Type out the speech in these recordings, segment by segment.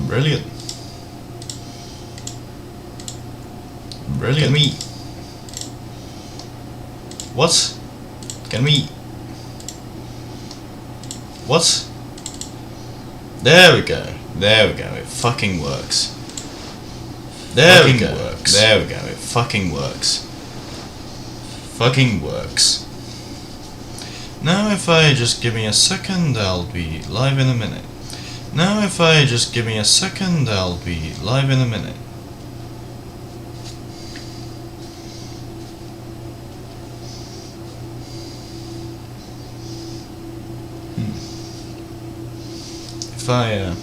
Brilliant. Brilliant. Can we... What? Can we... What? There we go. There we go. It fucking works. There we go. There we go. It fucking works. Fucking works. Now if I just give me a second, I'll be live in a minute. Now if I just give me a second, I'll be live in a minute. If I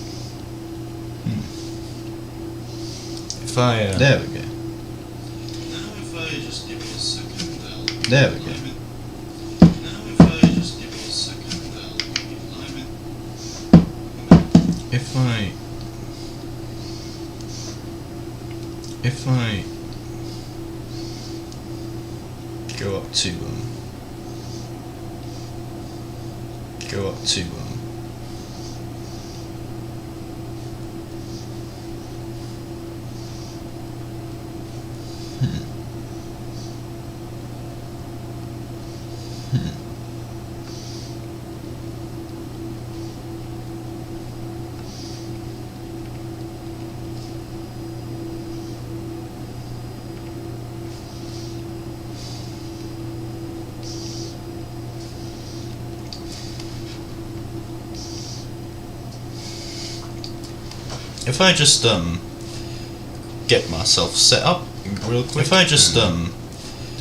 there we go. Now if I just give me a second, I'll be There we go. live in. Now if I just give me a second, I'll be live in. If I go up to if I just get myself set up real quick. If I just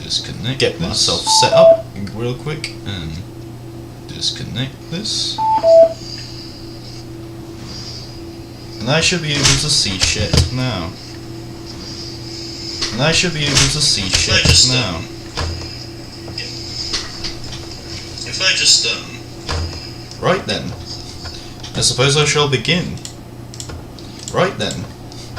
disconnect, get myself set up real quick and disconnect this, and I should be able to see shit now. And I should be able to see shit now. If I just right then, I suppose I shall begin. Right then.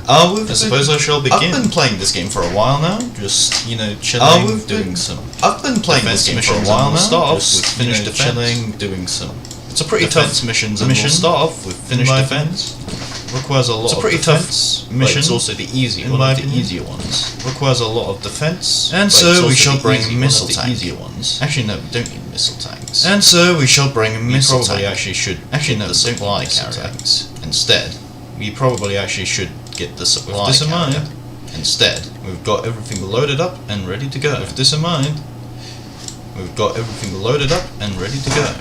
I suppose I shall begin. I've been playing this game for a while now, just, you know, chilling, doing some... I've been playing this game for a while now, start off with finished chilling, doing some... It's a pretty tough mission, and we'll start off with finished defense. Requires a lot of defense. It's a pretty tough mission. It's also the easier one of the easier ones. Requires a lot of defense. And so we shall bring missile tanks. Easier ones. Actually no, we don't need missile tanks. And so we shall bring a missile tank. We actually should no, the supply carrier instead. We probably actually should get the supply carrier instead. We've got everything loaded up and ready to go. With this in mind, we've got everything loaded up and ready to go.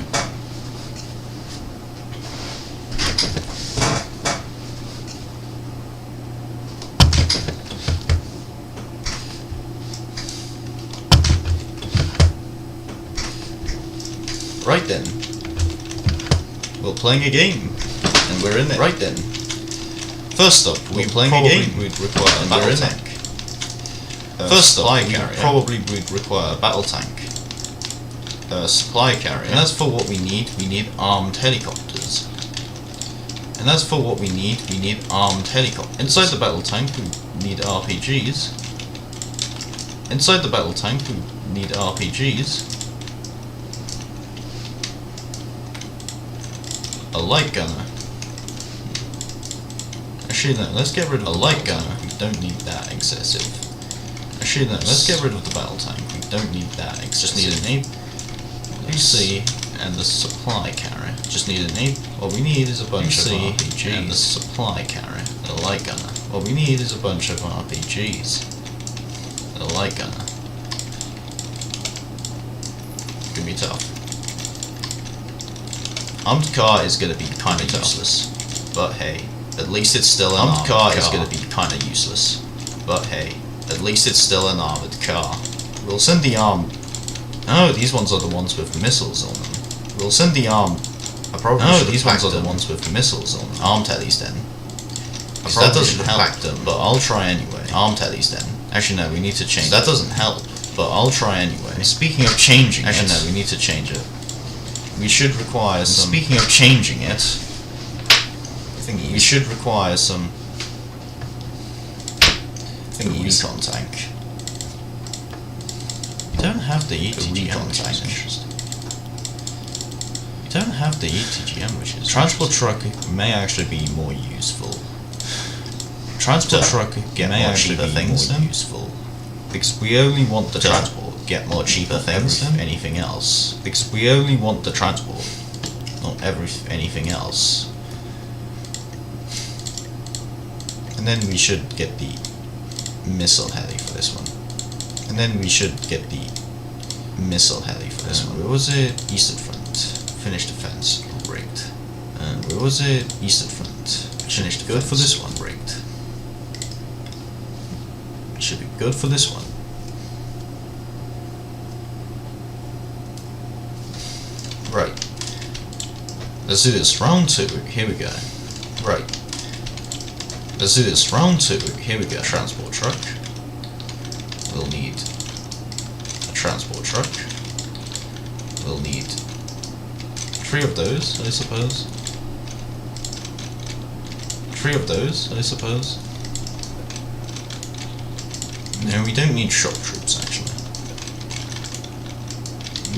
Right then. We're playing a game, and we're in it. Right then. First up, we're playing a game. We'd require a battle tank. First up, we probably would require a battle tank. A supply carrier. And as for what we need armed helicopters. And as for what we need armed helicopters. Inside the battle tank, we need RPGs. Inside the battle tank, we need RPGs. A light gunner. Actually no, let's get rid of a light gunner. We don't need that excessive. Actually no, let's get rid of the battle tank. We don't need that excessive. Just need an PC and the supply carrier. Just need an AP. What we need is a bunch of RPGs and the supply carrier. The light gunner. What we need is a bunch of RPGs. The light gunner. It's gonna be tough. Armed car is gonna be kinda useless. But hey. At least it's still an armored car. Is going to be kind of useless, but hey, at least it's still an armored car. We'll send the arm. Oh, these ones are the ones with missiles on them. We'll send the arm. These ones are the ones with missiles on them. Armed helis then. That doesn't help them, but I'll try anyway. Armed helis then. Actually no, we need to change. That doesn't help, but I'll try anyway. Speaking of changing, actually no, we need to change it. We should require some. Speaking of changing it. We should require some recon tank. You don't have the ETGM, which is interesting. You don't have the ETGM, which is transport truck may actually be more useful. transport truck get more cheaper things more useful. Because we only want the transport get more cheaper things than anything else. Because we only want the transport, not anything else. And then we should get the missile heli for this one. And then we should get the missile heli for this one. Where was it? Eastern Front. Finished defense. Rigged. And where was it? Eastern Front. Finished good for this one. Rigged. Should be good for this one. Right. Let's do this. Round 2. Here we go. Right. Let's do this. Round 2. Here we go. Transport truck. We'll need a transport truck. We'll need 3 of those, I suppose. 3 of those, I suppose. No, we don't need shock troops, actually.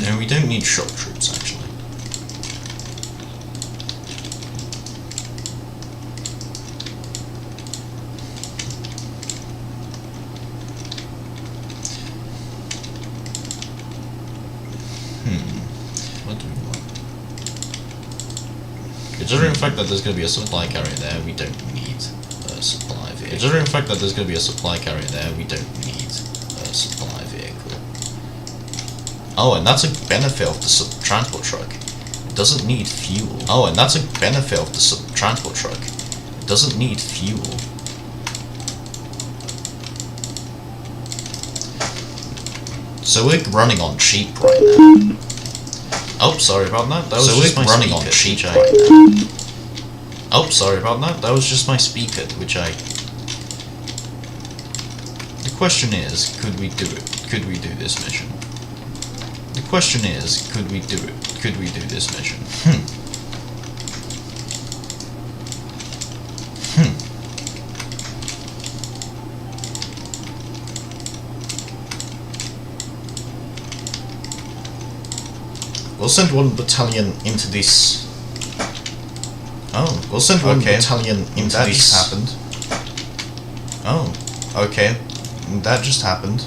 No, we don't need shock troops, actually. What do we want? Considering the fact that there's going to be a supply carrier there, we don't need a supply vehicle. Considering the fact that there's going to be a supply carrier there, we don't need a supply vehicle. Oh, and that's a benefit of the transport truck. It doesn't need fuel. Oh, and that's a benefit of the transport truck. It doesn't need fuel. So we're running on cheap right now. Oh, sorry about that. That was just my running on cheap right now. Oh, sorry about that. That was just my speaker, which I... The question is, could we do it? Could we do this mission? The question is, could we do it? Could we do this mission? We'll send 1 battalion into this. Oh, we'll send 1 battalion into this. That just happened. Oh, okay. That just happened.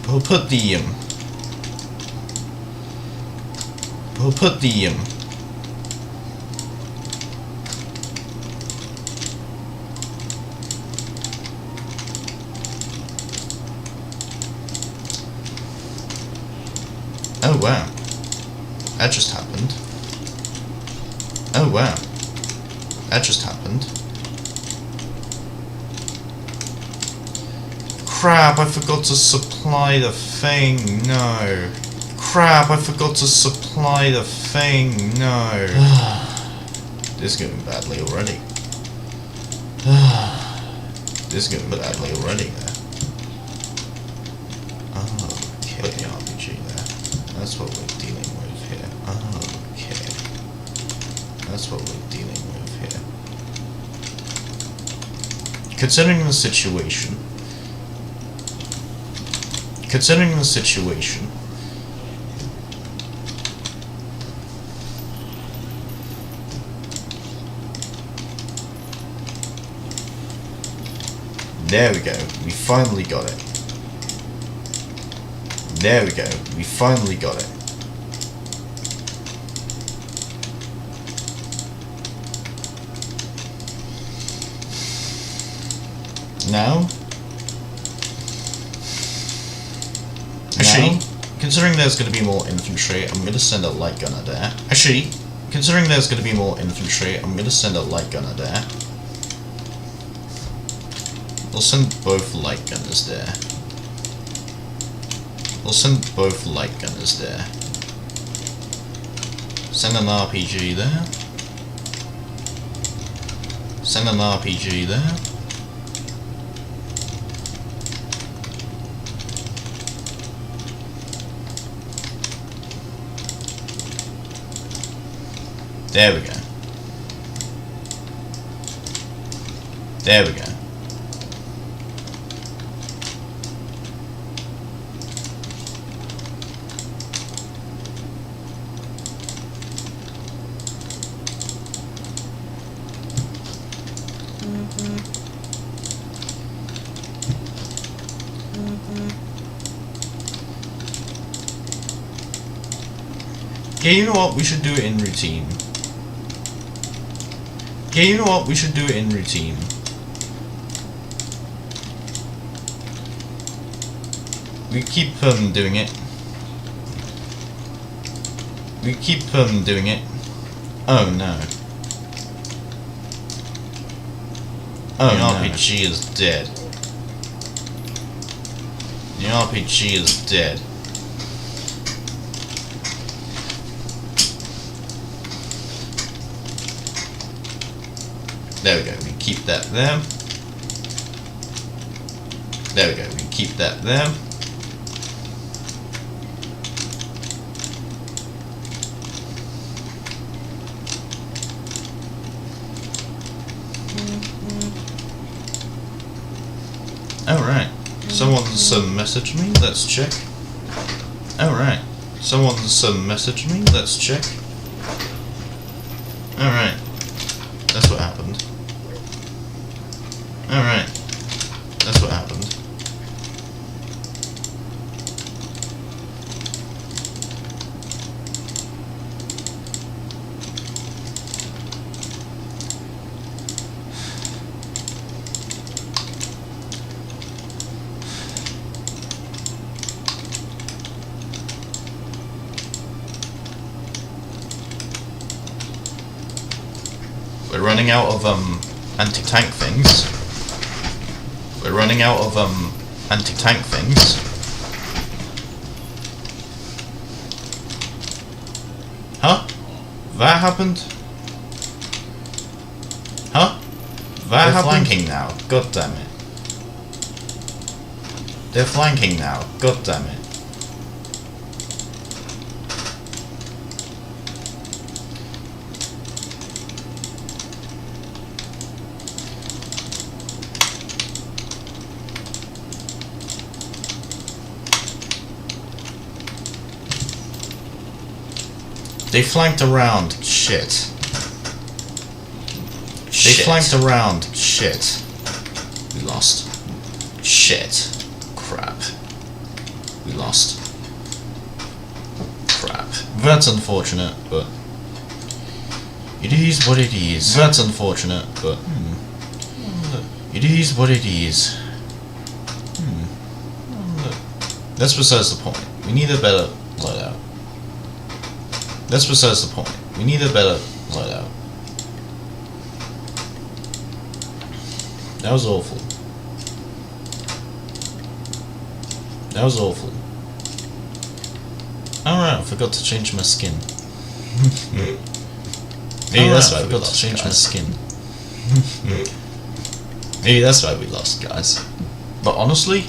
We'll put the Oh wow. That just happened. Oh wow. That just happened. Crap, I forgot to supply the thing. No. Crap, I forgot to supply the thing. No. This is going badly already. This is going badly already there. Okay. Put the RPG there. That's what we're dealing with here. Okay. That's what we're dealing with here. Considering the situation. There we go. We finally got it. There we go. We finally got it. Now? Actually, considering there's going to be more infantry, I'm going to send a light gunner there. Actually, considering there's going to be more infantry, I'm going to send a light gunner there. We'll send both light gunners there. We'll send both light gunners there. Send an RPG there. Send an RPG there. There we go. There we go. Okay, you know what? We should do it in routine. Okay, you know what? We should do it in routine. We keep doing it. We keep doing it. Oh no. Oh, the RPG is dead. The RPG is dead. There we go, we keep that there. There we go, we keep that there. Alright, someone's messaged me, let's check. Alright, someone's messaged me, let's check. Alright, that's what happened. Alright, that's what happened. We're running out of anti-tank things. We're running out of anti-tank things. Huh? That happened? Huh? That happened? They're flanking now. God damn it. They're flanking now. God damn it. They flanked around. Shit. They flanked around. Shit. We lost. Shit. Crap. We lost. Crap. That's unfortunate, but it is what it is. That's unfortunate, but it is what it is. That's besides the point. We need a better loadout. That's besides the point. We need a better loadout. That was awful. That was awful. Alright, I forgot to change my skin. Maybe that's why I forgot to change my skin. Maybe that's why we lost, guys. But honestly,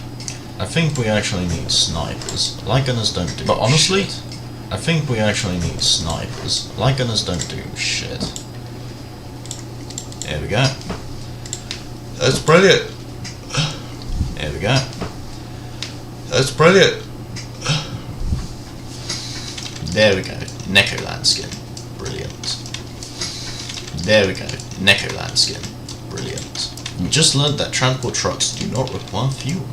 I think we actually need snipers. Light gunners don't do But honestly, shit. I think we actually need snipers. Light gunners don't do shit. There we go. That's brilliant. There we go. That's brilliant. There we go. Necoland skin. Brilliant. There we go. Necoland skin. Brilliant. We just learned that transport trucks do not require fuel.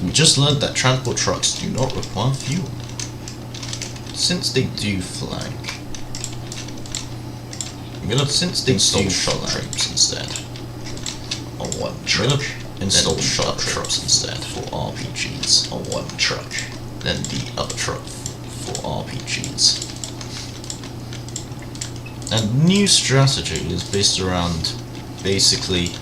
We just learned that transport trucks do not require fuel. Since they do flank, I'm gonna install shock troops instead. On one truck. Install shock troops instead for RPGs. On one truck. Then the other truck for RPGs. And new strategy is based around basically.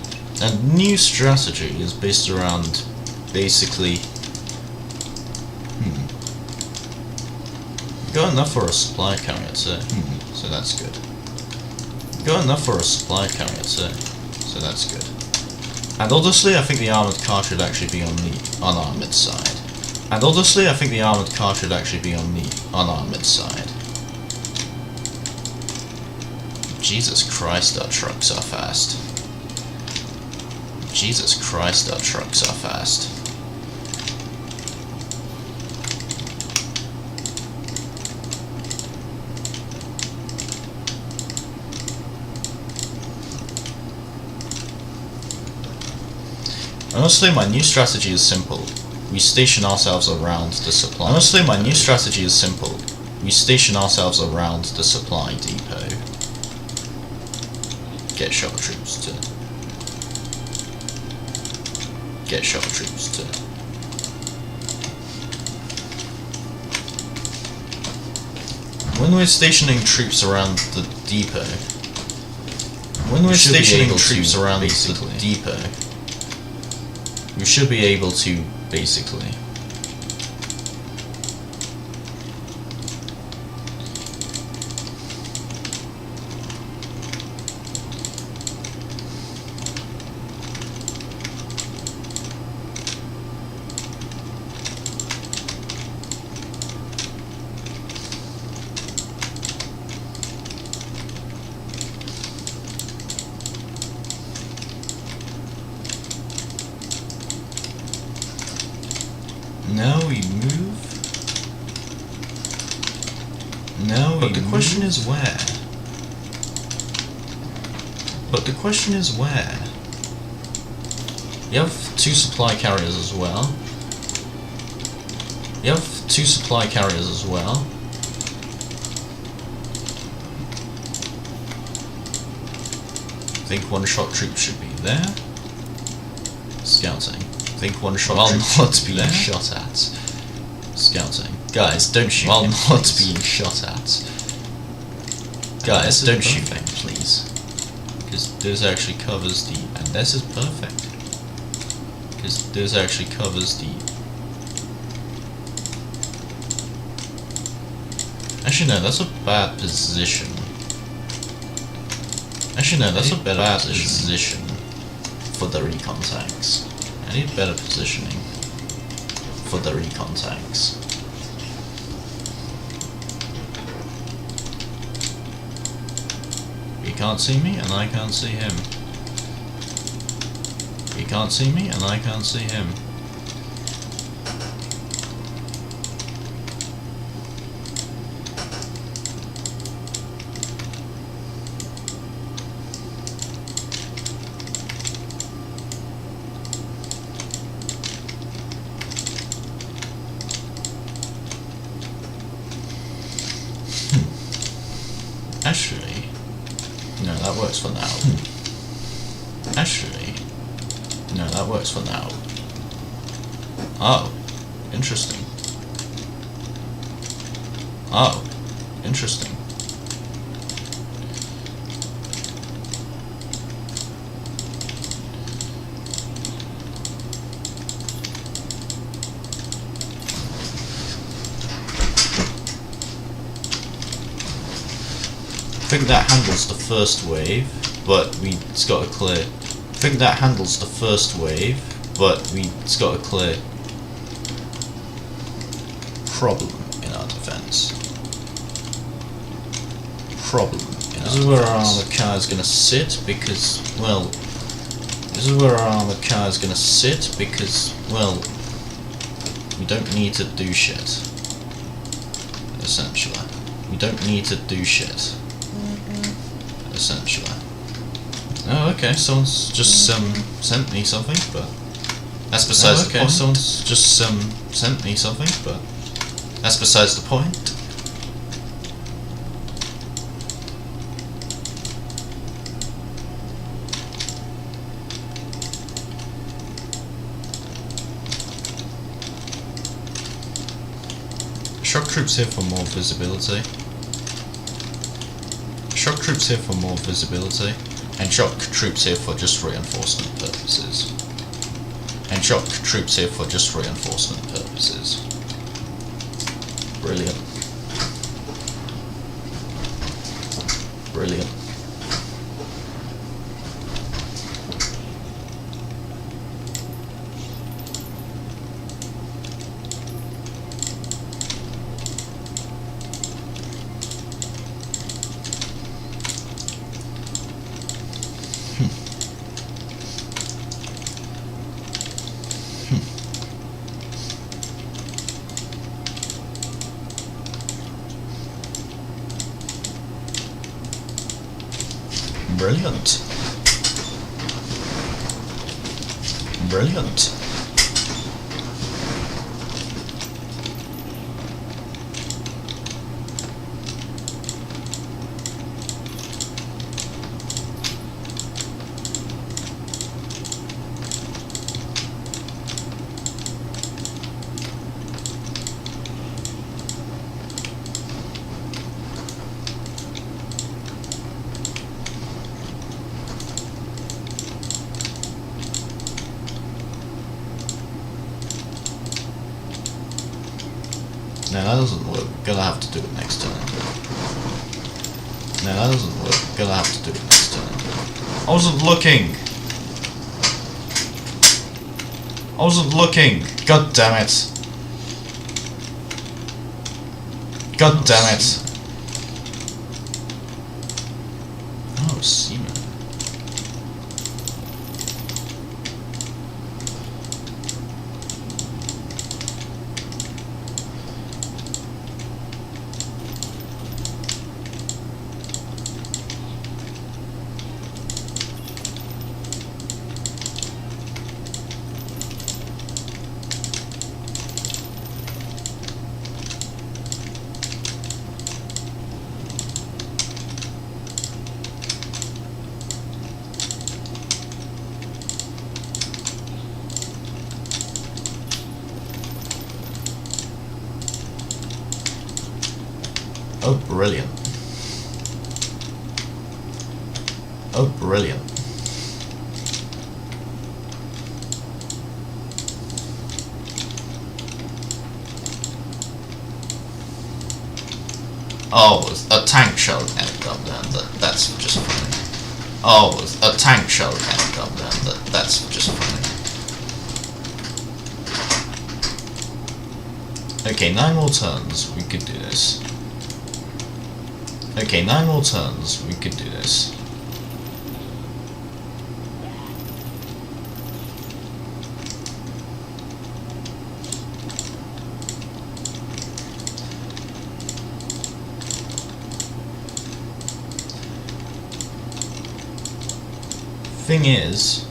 Got enough for a supply carrier too, so that's good. Got enough for a supply carrier too, so that's good. And honestly, I think the armoured car should actually be on the unarmoured side. And honestly, I think the armoured car should actually be on the unarmoured side. Jesus Christ, our trucks are fast. Jesus Christ, our trucks are fast. Honestly, my new strategy is simple. We station ourselves around the supply. We we station ourselves around the supply depot. Get shuttle troops to... Get shuttle troops to... When we're stationing troops around the depot... When we're stationing troops around the depot... We should be able to, basically... Now we move. Now we. But the question is where. But the question is where. You have 2 supply carriers as well. You have 2 supply carriers as well. I think one-shot troops should be there. Scouting. I think one-shot troops not being shot at. Scouting. Guys, don't shoot him, not being shot at. Guys, don't shoot him, please. Because this actually covers the... And this is perfect. Because this actually covers the... Actually no, that's a bad position. Actually no, that's a bad position for the recon tanks. I need better positioning for the recon tanks. He can't see me and I can't see him. He can't see me and I can't see him. Actually, no, that works for now. Actually, no, that works for now. Oh, interesting. Oh, interesting. I think that handles the first wave, but it's got a clear. I think that handles the first wave, but it's got a clear problem in our defense. Problem. This is where our armored car is gonna sit because, well, this is where our armored car is gonna sit because, well, we don't need to do shit. Essentially, we don't need to do shit. Essentially. Oh, okay. Someone's just sent me something, but that's besides the point. Someone's just sent me something, but that's besides the point. Shock troops here for more visibility. Shock troops here for more visibility, and shock troops here for just reinforcement purposes. And shock troops here for just reinforcement purposes. Brilliant. Brilliant. Brilliant. Brilliant. No, that doesn't work. We're gonna have to do it next turn. No, that doesn't work. We're gonna have to do it next turn. I wasn't looking! I wasn't looking! God damn it! God damn it! Oh, semen. Oh, brilliant. Oh, brilliant. Oh, a tank shell ended up there. That's just funny. Oh, a tank shell ended up there. That's just funny. Okay, 9 more turns. We could do this. Okay, 9 more turns. We could do this. Thing is,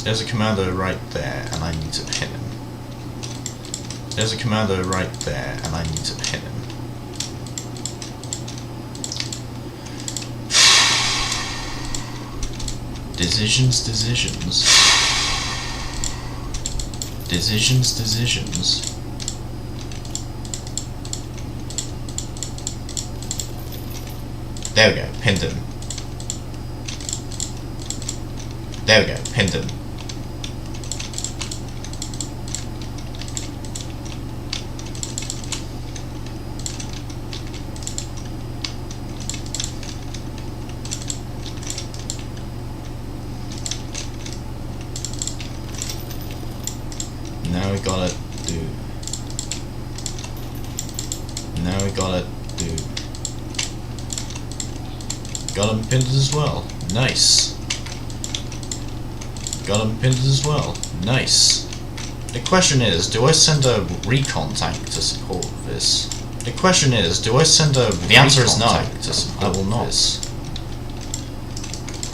there's a commando right there, and I need to hit him. There's a commando right there, and I need to hit him. Decisions. There we go, pinned him. There we go, pinned him. Now we gotta do. Now we gotta do. Got him pinned as well. Nice. Got him pinned as well. Nice. The question is, do I send a recon tank to support this? The question is, do I send a The answer is no. I will not.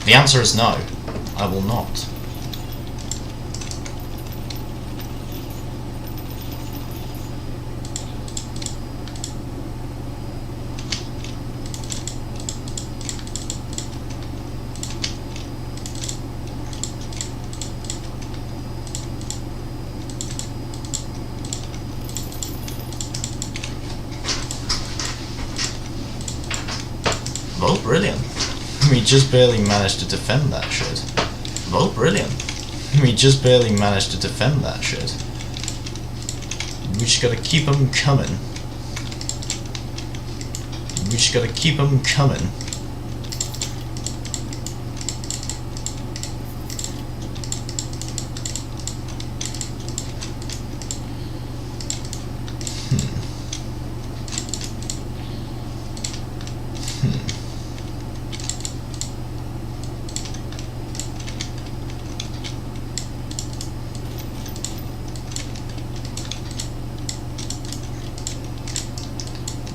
The answer is no. I will not. Oh, brilliant. We just barely managed to defend that shit. Oh, brilliant. We just barely managed to defend that shit. We just gotta keep them coming. We just gotta keep them coming.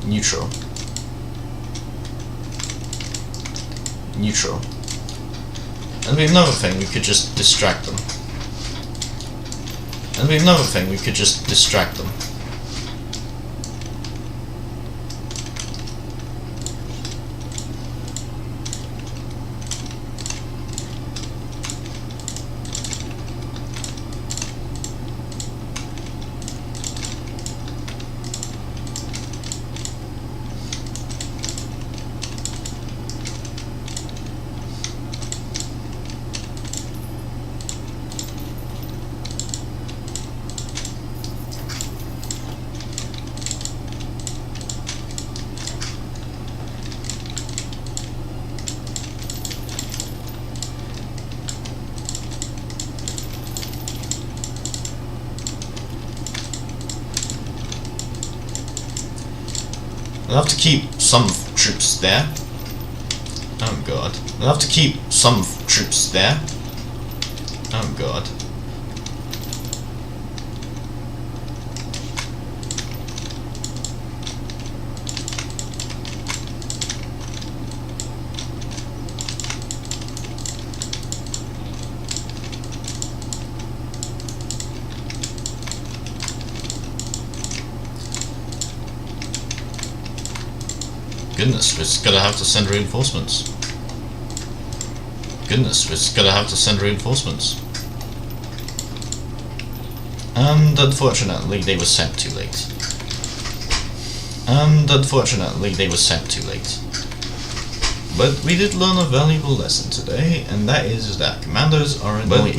Neutral. Neutral. And we have another thing, we could just distract them. And we have another thing, we could just distract them. We'll have to keep some troops there. Oh god. We'll have to keep some troops there. Oh god. Goodness, we're just gonna have to send reinforcements. Goodness, we're just gonna have to send reinforcements. And unfortunately, they were sent too late. But we did learn a valuable lesson today, and that is that commandos are annoying. We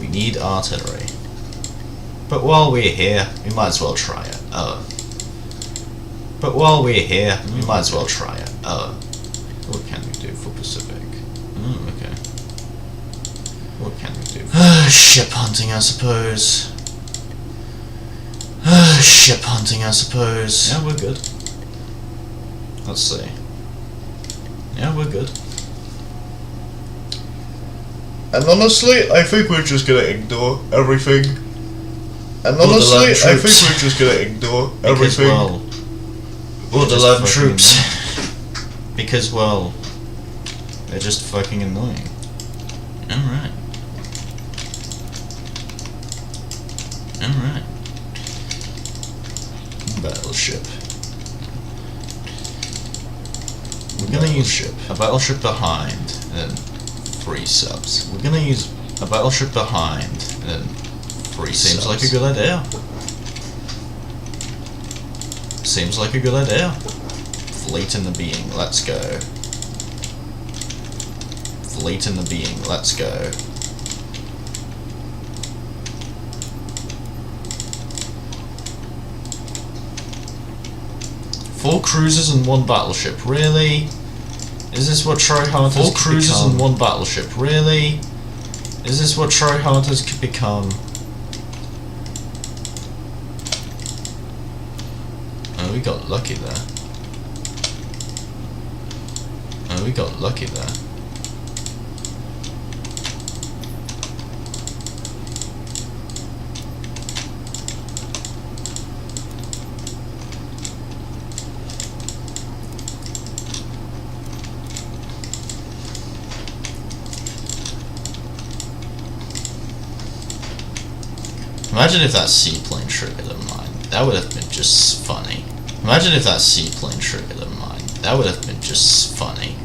need artillery. But while we're here, we might as well try it. What can we do for Pacific? Oh, okay. What can we do? Ship hunting, I suppose. Yeah, we're good. Let's see. Yeah, we're good. And honestly, I think we're just gonna ignore everything. Because, well, Borderland troops. Because, well, they're just fucking annoying. Alright. Battleship. We're gonna use a battleship behind and 3 subs. We're gonna use a battleship behind and 3 Seems like a good idea. Fleet in the being, let's go. Four cruisers and 1 battleship, really? Is this what tryhard has become? Oh, we got lucky there. Imagine if that seaplane triggered a mine. That would have been just funny.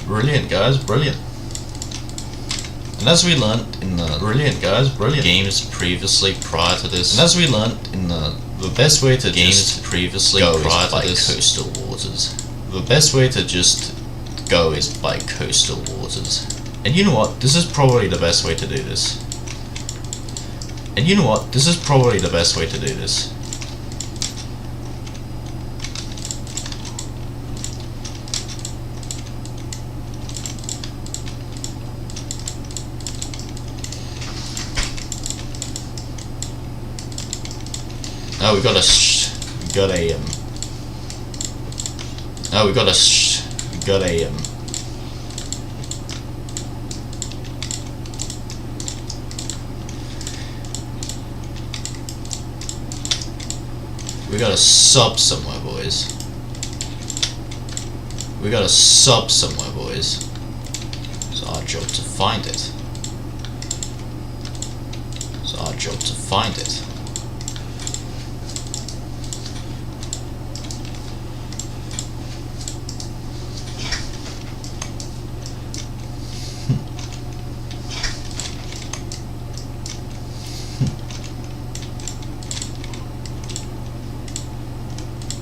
Brilliant, guys, brilliant. And as we learnt in the games previously prior to this, the best way to coastal waters. The best way to just go is by coastal waters. And you know what? This is probably the best way to do this. Oh, we got a sub somewhere, boys. It's our job to find it.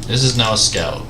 This is now a scout.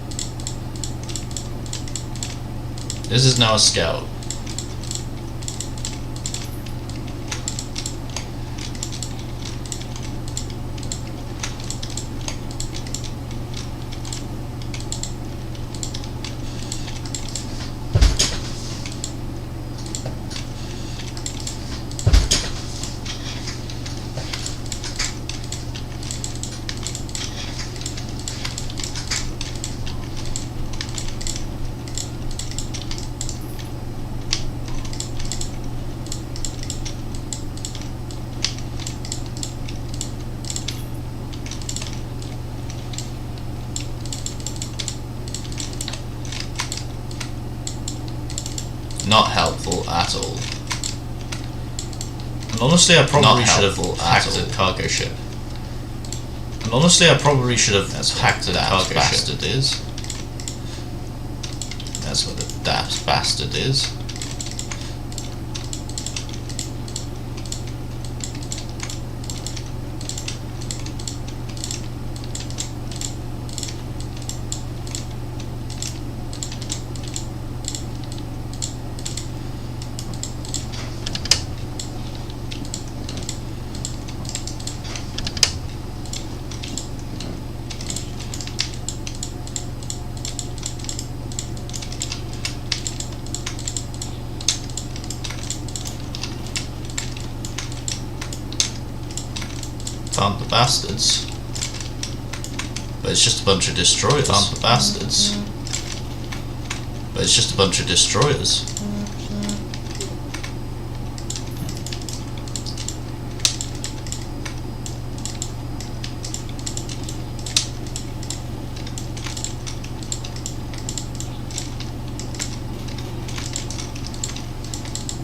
Not helpful at all. And honestly, I probably should have hacked a cargo ship. And honestly, I probably should have hacked a cargo bastard is. That's what a daft bastard is. Found the bastards. But it's just a bunch of destroyers. Found the bastards. But it's just a bunch of destroyers.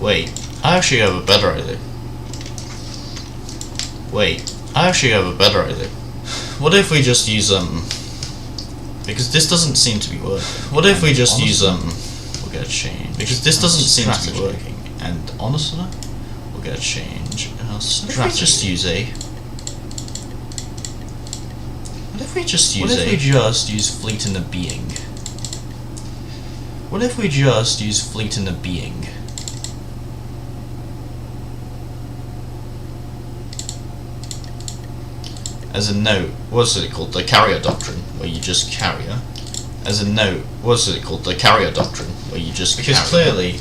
Wait, I actually have a better idea. Wait, I actually have a better idea. What if we just use because this doesn't seem to be working. What if we just use we'll get a change. Because this doesn't seem to be working. And honestly, we'll get a change. What if we just use what if we just use fleet in a being? What if we just use fleet in a being? As a note, what's it called? The carrier doctrine, where you just carrier. As a note, what's it called? The carrier doctrine, where you just because clearly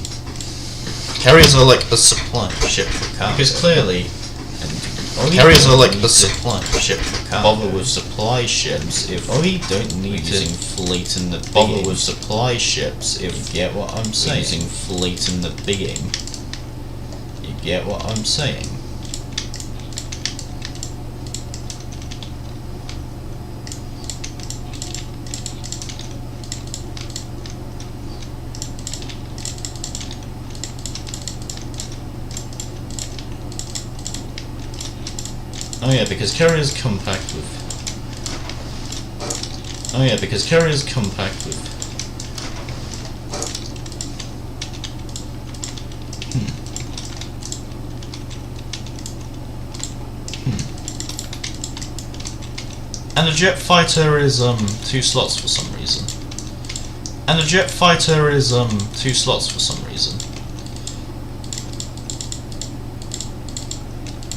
carriers are like a supply ship for cargo. Because clearly carriers are like a supply ship for cargo. Bother with supply ships if we don't need using fleet in the bother with supply ships if you get what I'm saying. Using fleet in the being. You get what I'm saying. Oh yeah, because carriers compact with. Oh yeah, because carriers compact with. And a jet fighter is 2 slots for some reason. And a jet fighter is 2 slots for some reason.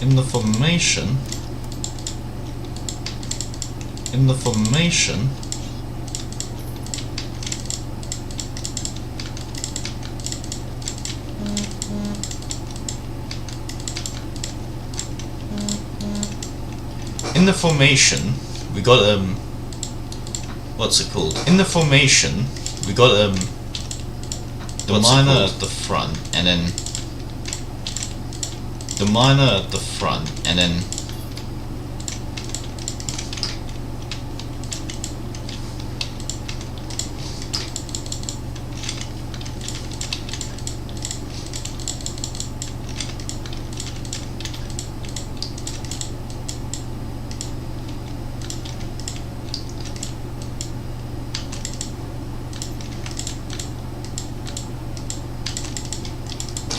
In the formation. In the formation. In the formation, we got what's it called? In the formation, we got the miner at the front, and then the miner at the front, and then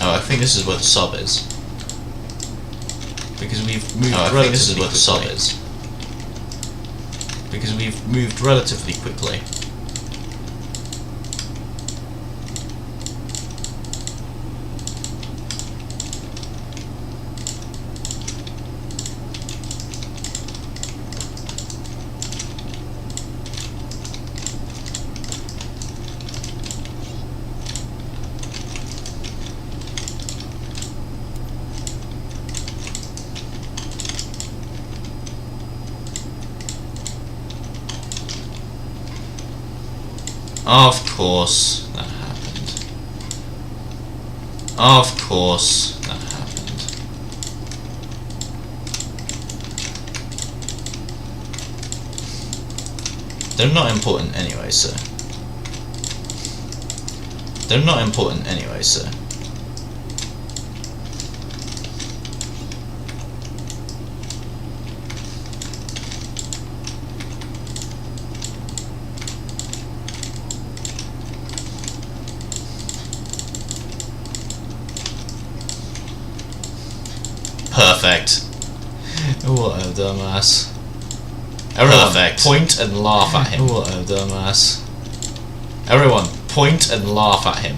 I think this is where the sub is. Because we've moved relatively quickly. Sub is. Because we've moved relatively quickly. Of course that happened. Of course that happened. They're not important anyway, so. They're not important anyway, so... Perfect. What a dumbass. Everyone, perfect. Point and laugh at him. What a dumbass. Everyone, point and laugh at him.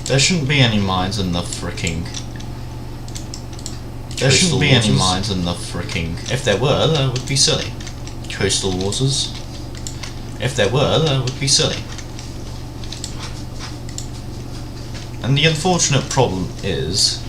There shouldn't be any mines in the fricking... There shouldn't be any mines in the fricking... If there were, that would be silly. Coastal waters. If there were, that would be silly. And the unfortunate problem is...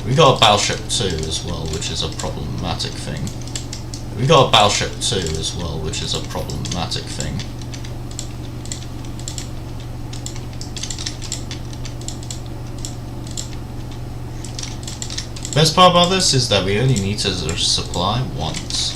We got a battleship too as well, which is a problematic thing. Best part about this is that we only need to supply once.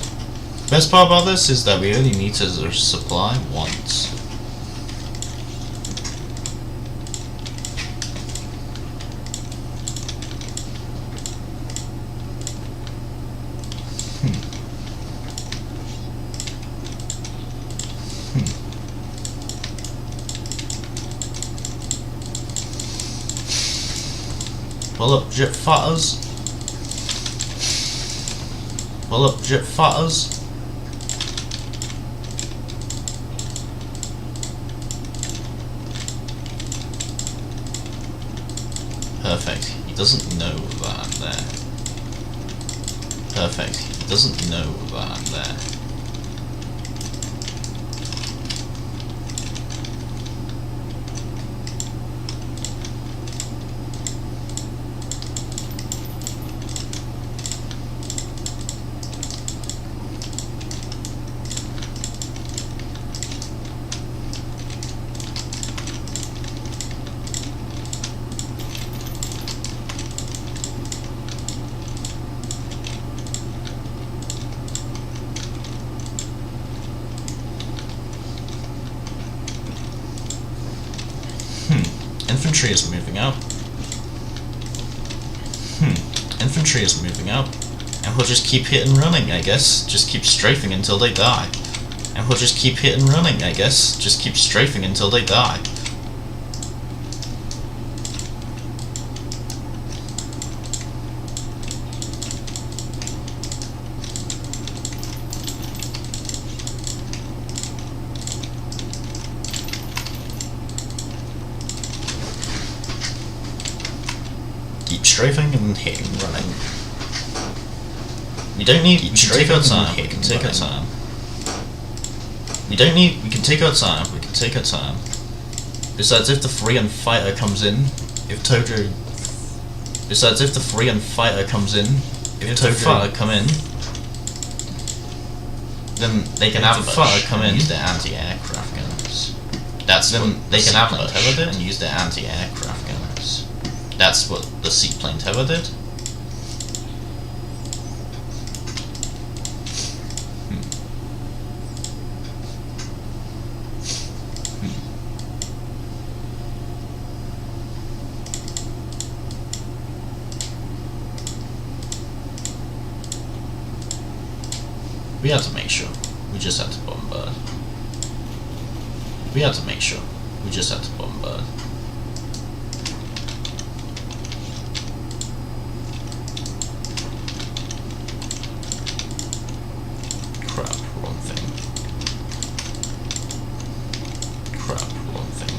Well up, jet fighters. Perfect. He doesn't know that I'm there. Infantry is moving up. And we'll just keep hit and running, I guess. Just keep strafing until they die. Keep strafing and hitting, running. We don't need. We can take our time. We can take our time. We can take our time. Besides, if the Freehan fighter comes in, if the fighter come in, then they can ambush and use their anti-aircraft guns. They can ambush and use their anti-aircraft guns. That's what the seaplane tower did. We had to make sure. We just had to bombard. We had to make sure. We just had to bombard. Crap, wrong thing. Crap, wrong thing.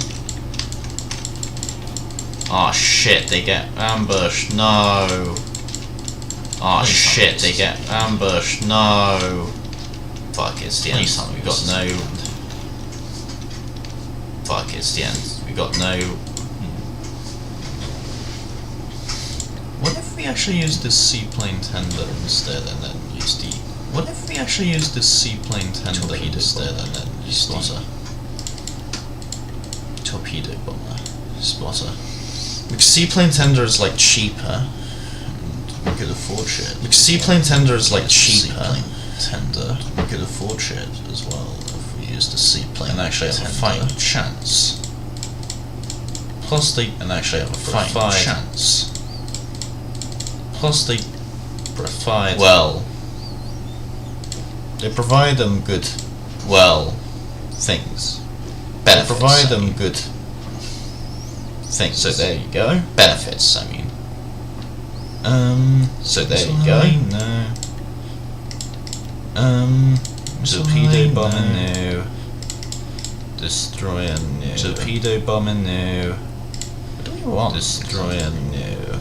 Oh shit, they get ambushed, no. Oh shit, they get ambushed, no. Fuck, it's the end. We got no. Fuck, it's the end. We got no. What if we actually use this seaplane tender instead and then use the. What if we actually use this seaplane tender instead and then use spotter? Torpedo bomber. Spotter. Because seaplane tender is like cheaper. We could afford shit. Because seaplane tender is like cheaper. Tender. We could afford shit as well if we used the seaplane and actually have a fighting chance. Plus they actually have a fighting chance. Plus they provide they provide them good things. Benefits. They provide them good things. So there you go. Benefits, I mean. So there you go. No. Torpedo bomber, no. Destroyer, no. Torpedo bomber, no. What do we want? Destroyer, no.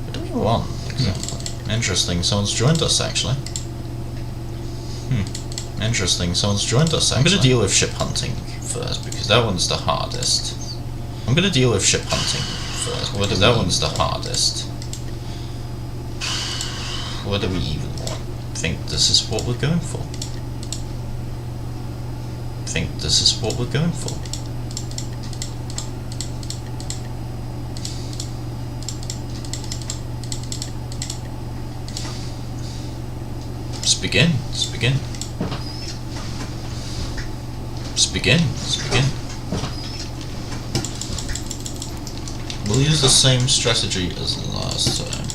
What do we want, exactly? Interesting, someone's joined us, actually. Interesting, someone's joined us, actually. I'm gonna deal with ship hunting first, because that one's the hardest. I'm gonna deal with ship hunting first, because that one's the hardest. What do we even want? Think this is what we're going for. Think this is what we're going for. Let's begin. Let's begin. Let's begin. Let's begin. We'll use the same strategy as last time.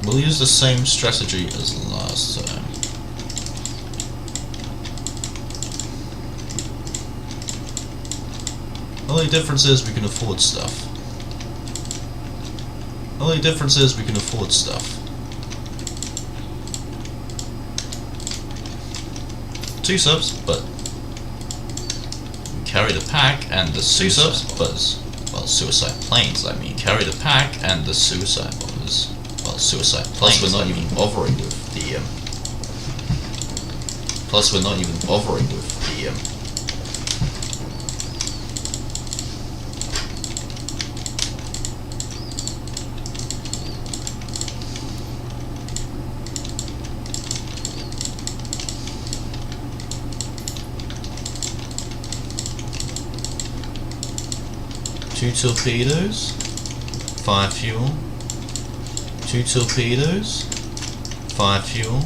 We'll use the same strategy as last time. Only difference is we can afford stuff. Only difference is we can afford stuff. 2 subs, but we carry the pack and the suicide bombers. Well, suicide planes, I mean. Carry the pack and the suicide bombers. Well, suicide planes. Plus, we're not even bothering with the. Plus, we're not even bothering with the. 2 torpedoes, 5 fuel, 2 torpedoes, 5 fuel,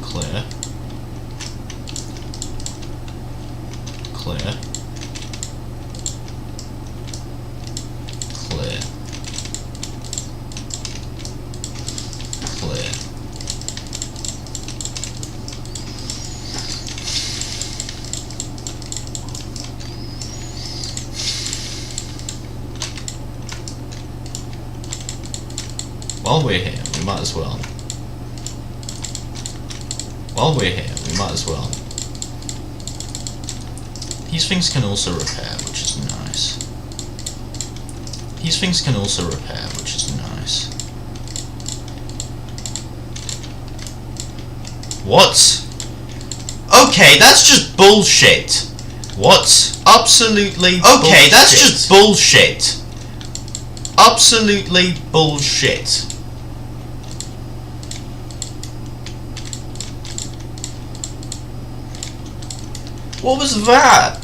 clear, clear, clear, clear. While we're here, we might as well. While we're here, we might as well. These things can also repair, which is nice. These things can also repair, which is nice. What? Okay, that's just bullshit. What? Absolutely bullshit. Okay, that's just bullshit. Absolutely bullshit. What was that?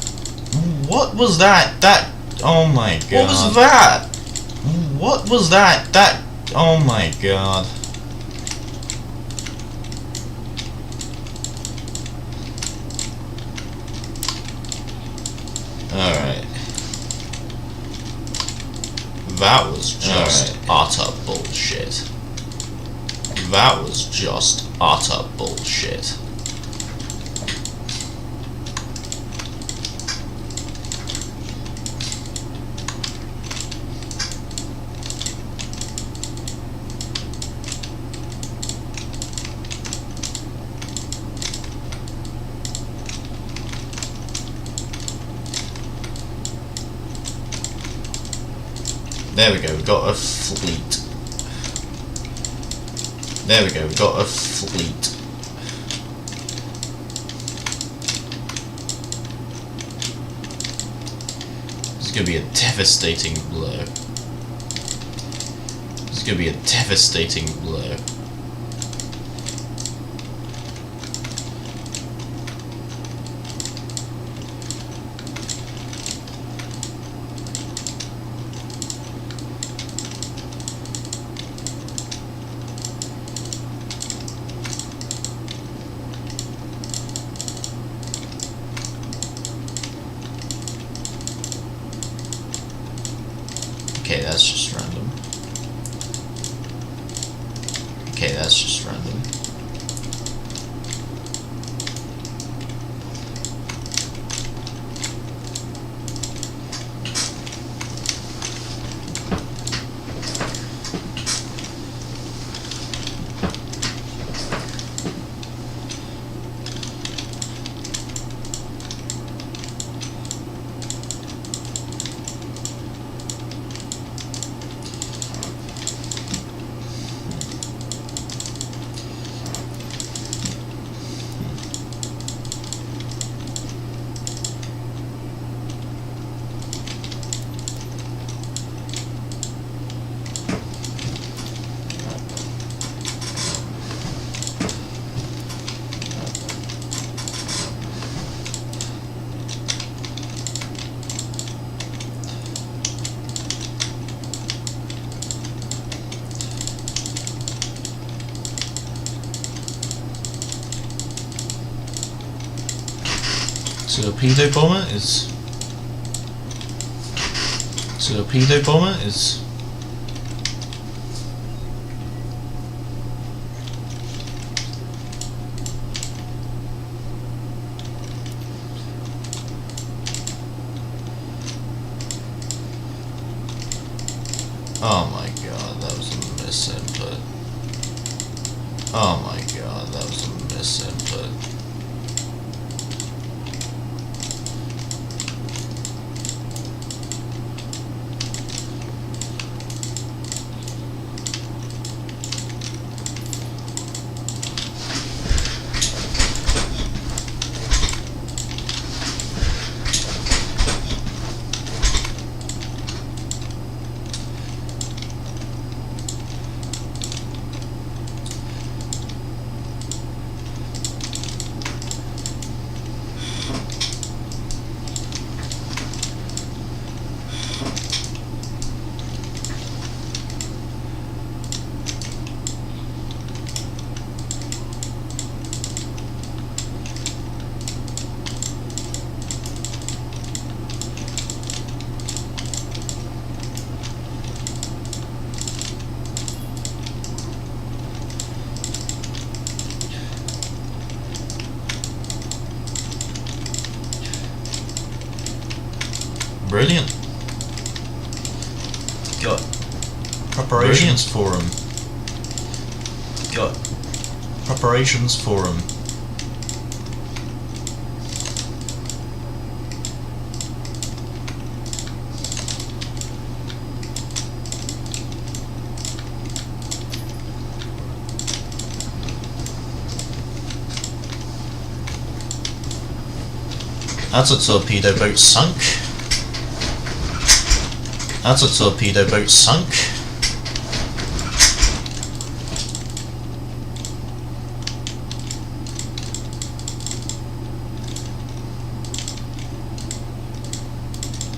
What was that? That... Oh my god. What was that? What was that? That... Oh my god. Alright. That was just utter bullshit. That was just utter bullshit. There we go, we got a fleet. There we go, we got a fleet. This is gonna be a devastating blow. This is gonna be a devastating blow. Okay, that's just random. Okay, that's just random. Torpedo bomber is oh my god, that was a misinput. Oh my god, that was a misinput. Brilliant. Got preparations for him. Got preparations for him. That's a torpedo boat sunk. That's a torpedo boat sunk.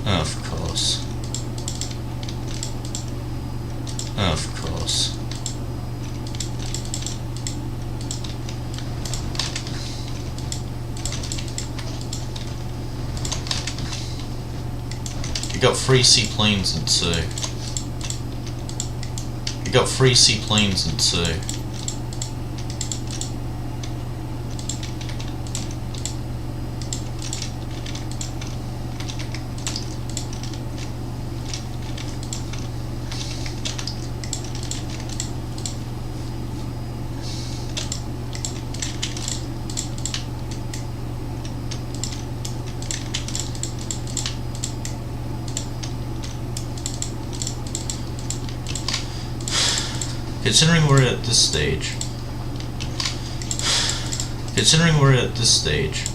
Of course. Of course. You got 3 seaplanes and 2. You got 3 seaplanes and 2. Considering we're at this stage. Considering we're at this stage.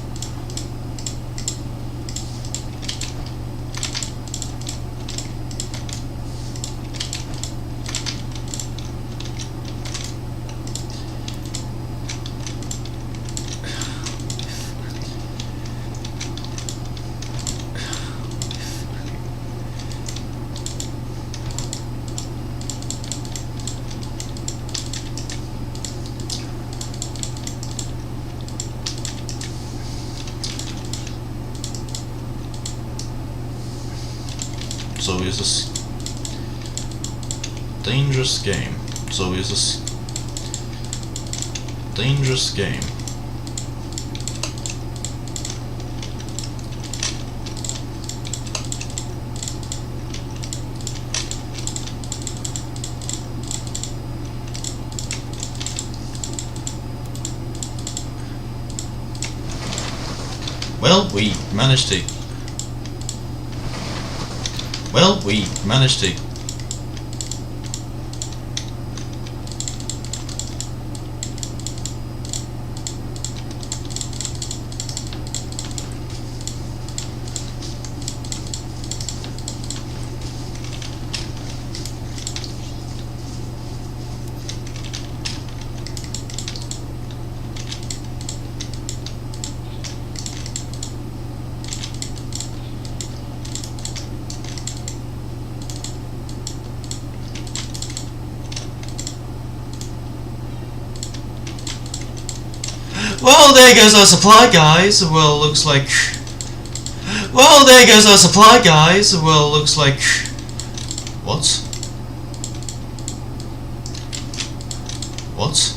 It's always this dangerous game. It's always this dangerous game. Well, we managed to. Well, we managed to. Well, there goes our supply, guys. Well, looks like. Well, there goes our supply, guys. Well, looks like. What? What?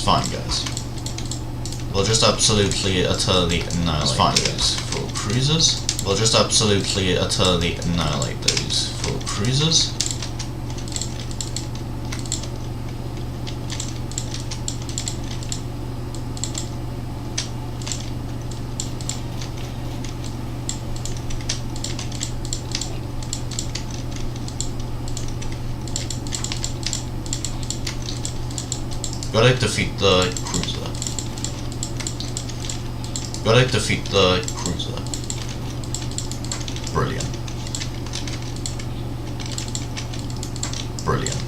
Fine, guys. We'll just absolutely, utterly annihilate those for cruisers. We'll just absolutely, utterly annihilate those for cruisers. Gotta defeat the cruiser. Gotta defeat the cruiser. Brilliant. Brilliant.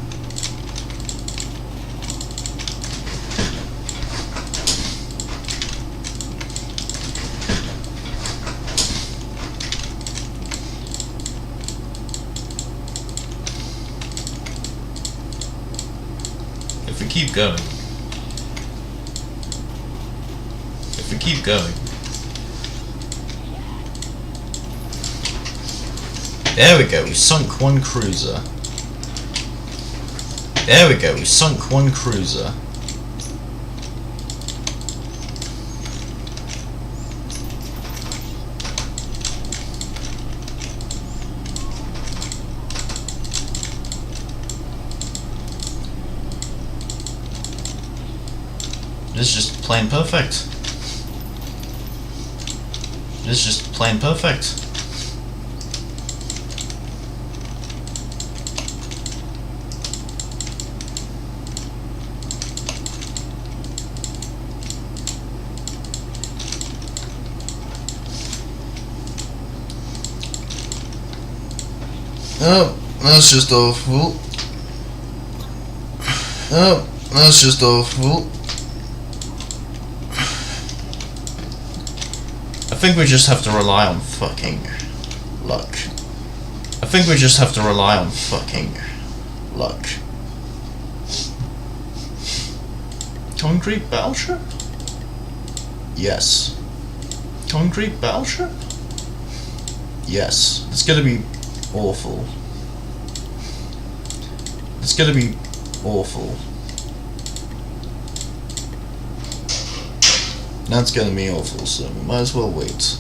If we keep going. If we keep going. There we go, we sunk one cruiser. There we go, we sunk one cruiser. This is just plain perfect. This is just plain perfect. Oh, that's just awful. Oh, that's just awful. I think we just have to rely on fucking luck. I think we just have to rely on fucking luck. Concrete battleship? Yes. Concrete battleship? Yes. It's gonna be awful. It's gonna be awful. That's gonna be awful, so we might as well wait.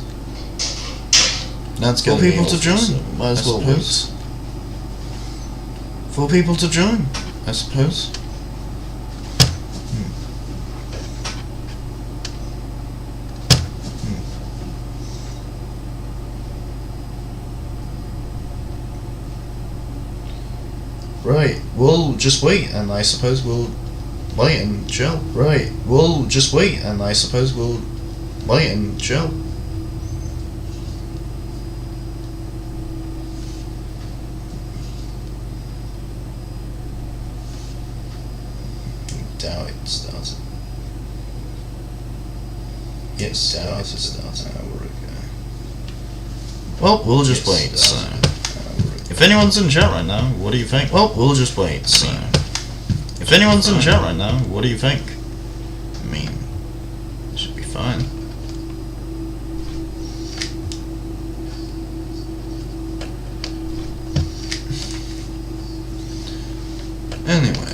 That's gonna be awful, so we might as well wait. For people to join, I suppose. Right, we'll just wait, and I suppose we'll wait and chill. Right, we'll just wait, and I suppose we'll wait and chill. Doubt it started. Yes, doubt it started an hour ago. Well, we'll just wait, so. If anyone's in chat right now, what do you think? Well, we'll just wait, so. If anyone's in chat right now, what do you think? I mean, it should be fine. Anyway.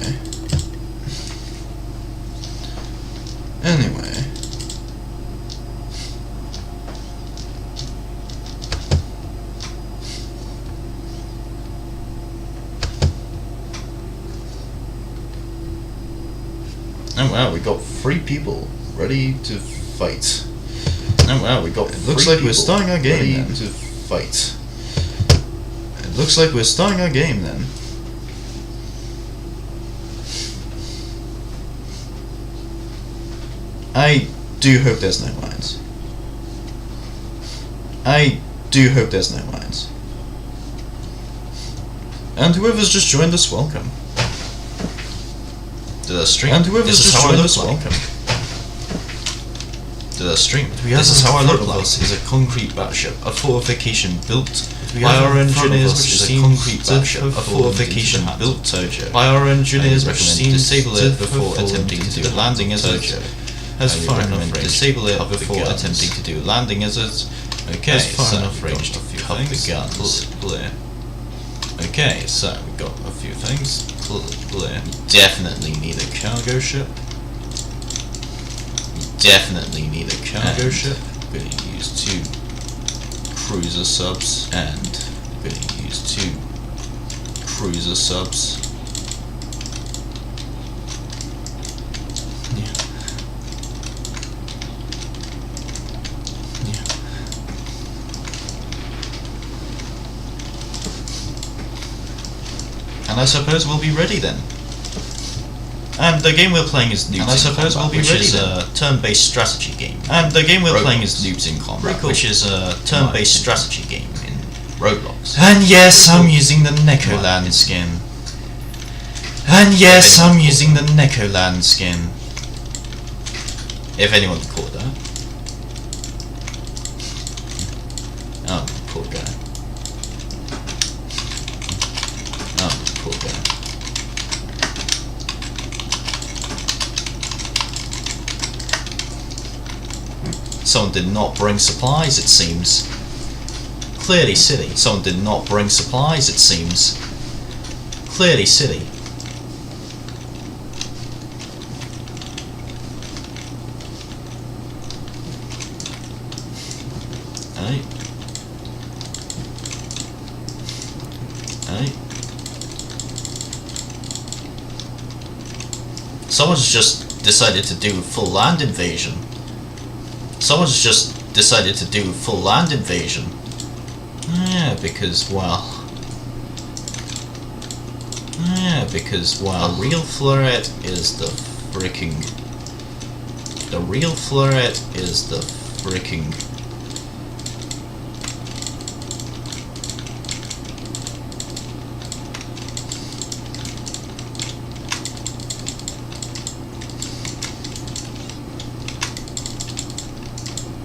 Oh wow, we got 3 people ready to fight. Oh wow, we got. It looks like we're starting our game then. To fight. It looks like we're starting our game then. I do hope there's no lines. I do hope there's no lines. And whoever's just joined us, welcome. To the stream. And whoever's just joined us, welcome. To the stream. This is how I look like. Is a concrete battleship, a fortification built by our engineers, which is a concrete battleship, a fortification built by our engineers, which seems to disable it before attempting to do landing as it has far enough range. Disable it before attempting to do landing as it. Okay, so enough range to cover the guns. Clear. Okay, so we got a few things. Clear. Definitely need a cargo ship. Definitely need a cargo ship. We're going to use 2 cruiser subs, and we're going to use 2 cruiser subs. And I suppose we'll be ready then. And the game we're playing is Noobs in Combat, which is a turn-based strategy game. And the game we're playing is Noobs in Combat, which is a turn-based strategy game in Roblox. And yes, I'm using the Necoland skin. And yes, I'm using the Necoland skin. If anyone caught that. Oh, poor guy. Someone did not bring supplies, it seems. Clearly silly. Someone did not bring supplies, it seems. Clearly silly. Hey. Someone's just decided to do a full land invasion. Someone's just decided to do a full land invasion. Yeah, because, well... Yeah, because, well, the real floret is the freaking... The real floret is the freaking...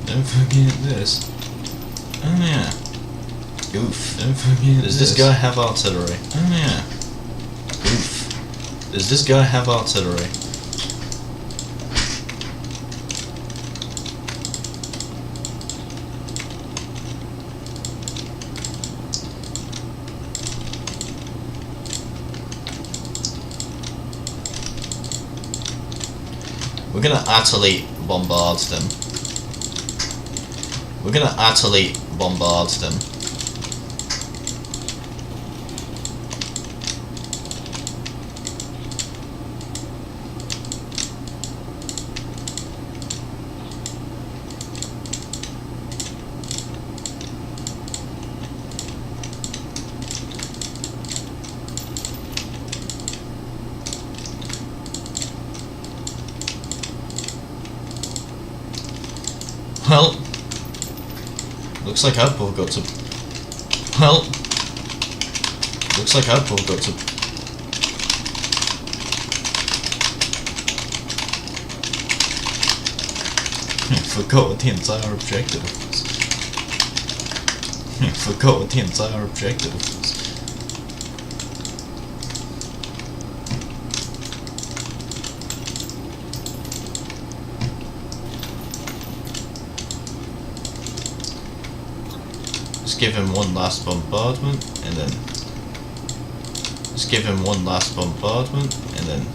Don't forget this. Oh yeah. Oof. Don't forget Does this guy have artillery? Oh yeah. Oof. Does this guy have artillery? We're gonna utterly bombard them. We're gonna utterly bombard them. Well, looks like our poor got to. Well, looks like our poor got to. I forgot what the entire objective was. I forgot what the entire objective was. Give him one last bombardment, and then just give him one last bombardment, and then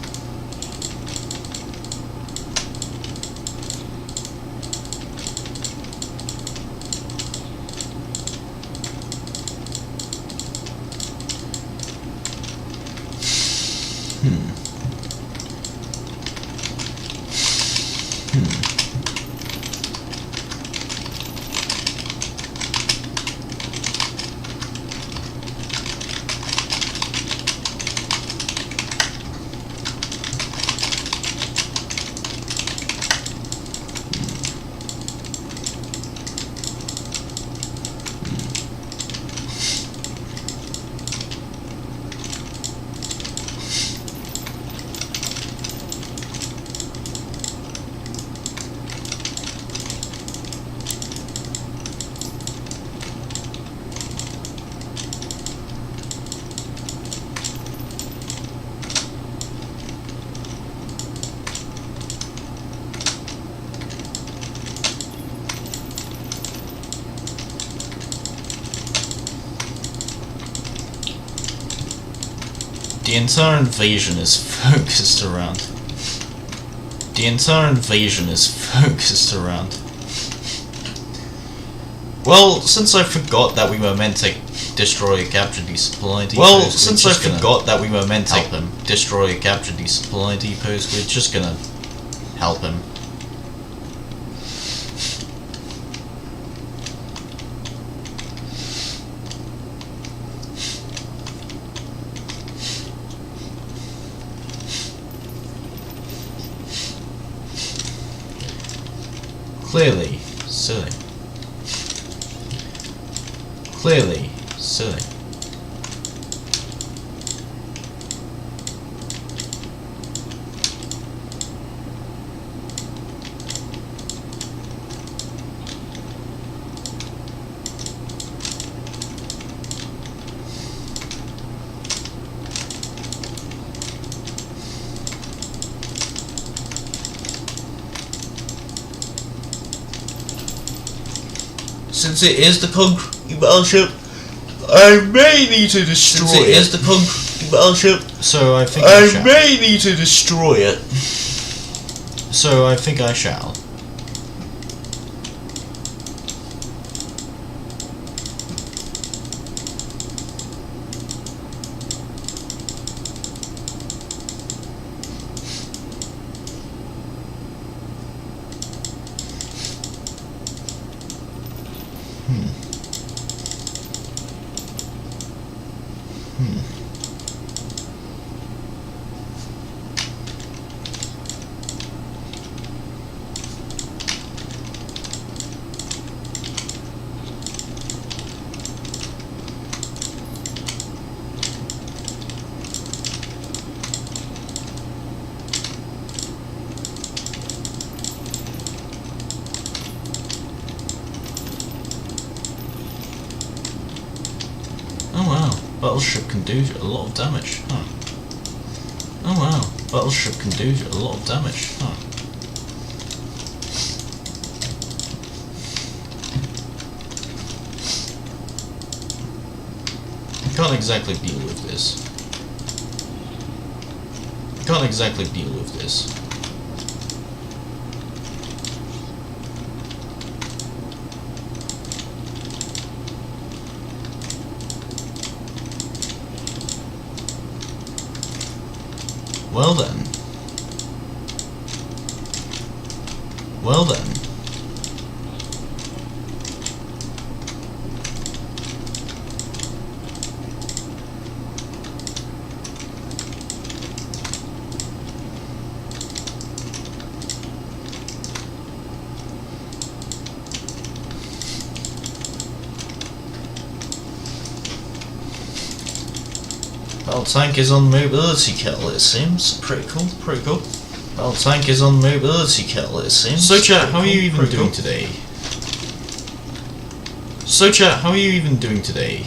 the entire invasion is focused around. The entire invasion is focused around. Well, since I forgot that we were meant to destroy or capture these supply depots, well, since I forgot that we were meant to help him destroy or capture these supply depots, we're just gonna help him. Clearly silly. Clearly silly. Since it is the concrete battleship, I may need to destroy it. Since it is the concrete battleship, so I think I shall. may need to destroy it. So I think I shall. Oh wow, battleship can do a lot of damage, huh? Oh wow, battleship can do a lot of damage, huh? Can't exactly deal with this. Can't exactly deal with this. Well then. Well then. Battle tank is on mobility kettle, it seems. Pretty cool, pretty cool. Battle tank is on mobility kettle, it seems. So chat, how are you even doing today? So chat, how are you even doing today?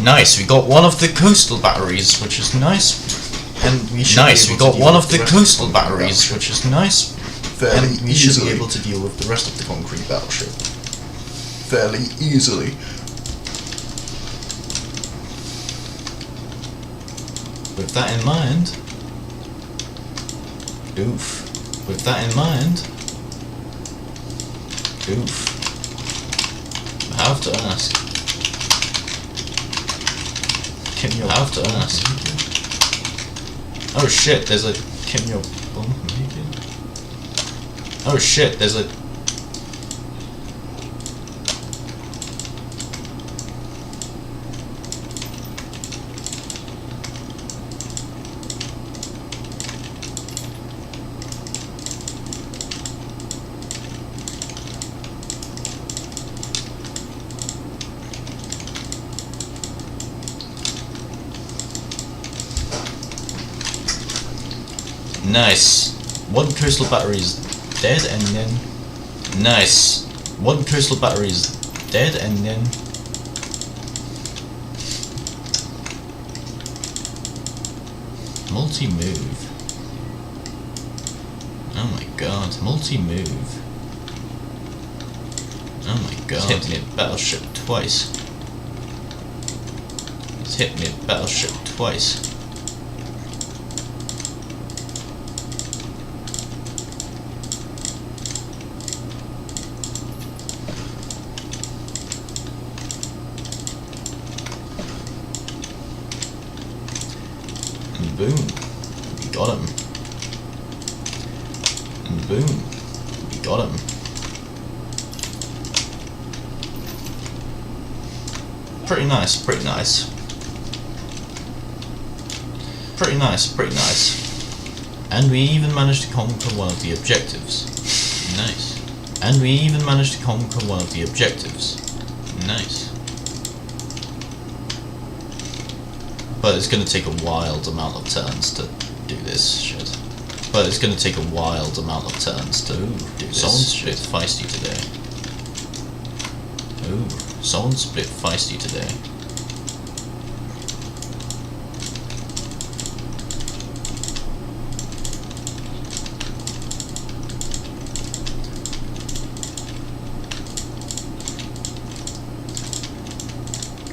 Nice, we got one of the coastal batteries, which is nice. And we should we got one of the coastal batteries, which is nice. And we should be able to deal with the rest of the concrete battleship fairly easily. With that in mind, with that in mind, I have to ask. Can you have to ask? Oh shit, there's a... Can you bomb make it? Oh shit, there's a... Nice. One coastal battery is dead and then... Nice. One coastal battery is dead and then... Multi-move. Oh my god, multi-move. Oh my god. It's hit me at battleship twice. It's hit me at battleship twice. And boom, we got him. And boom, we got him. Pretty nice, pretty nice. Pretty nice, pretty nice. And we even managed to conquer one of the objectives. Nice. And we even managed to conquer one of the objectives. Nice. But it's going to take a wild amount of turns to do this shit. But it's going to take a wild amount of turns to do this. Someone's a bit feisty today. Ooh, someone's a bit feisty today.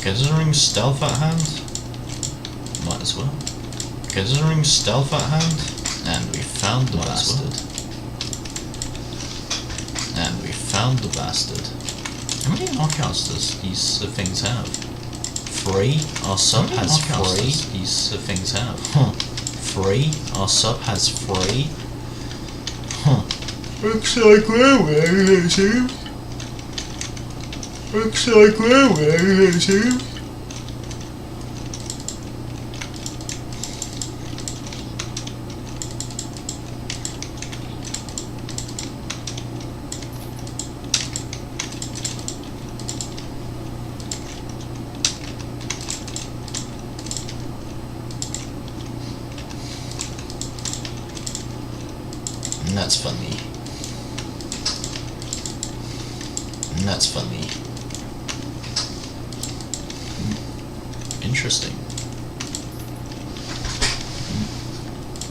Considering stealth at hand? Might as well. Considering stealth at hand? And we found the bastard. And we found the bastard. How many knockouts does these things have? 3? Our sub has 3. These things have. Huh. 3? Our sub has 3. Huh. Looks like we're wearing it too. Looks like we're wearing it too. And that's funny. And that's funny. Interesting.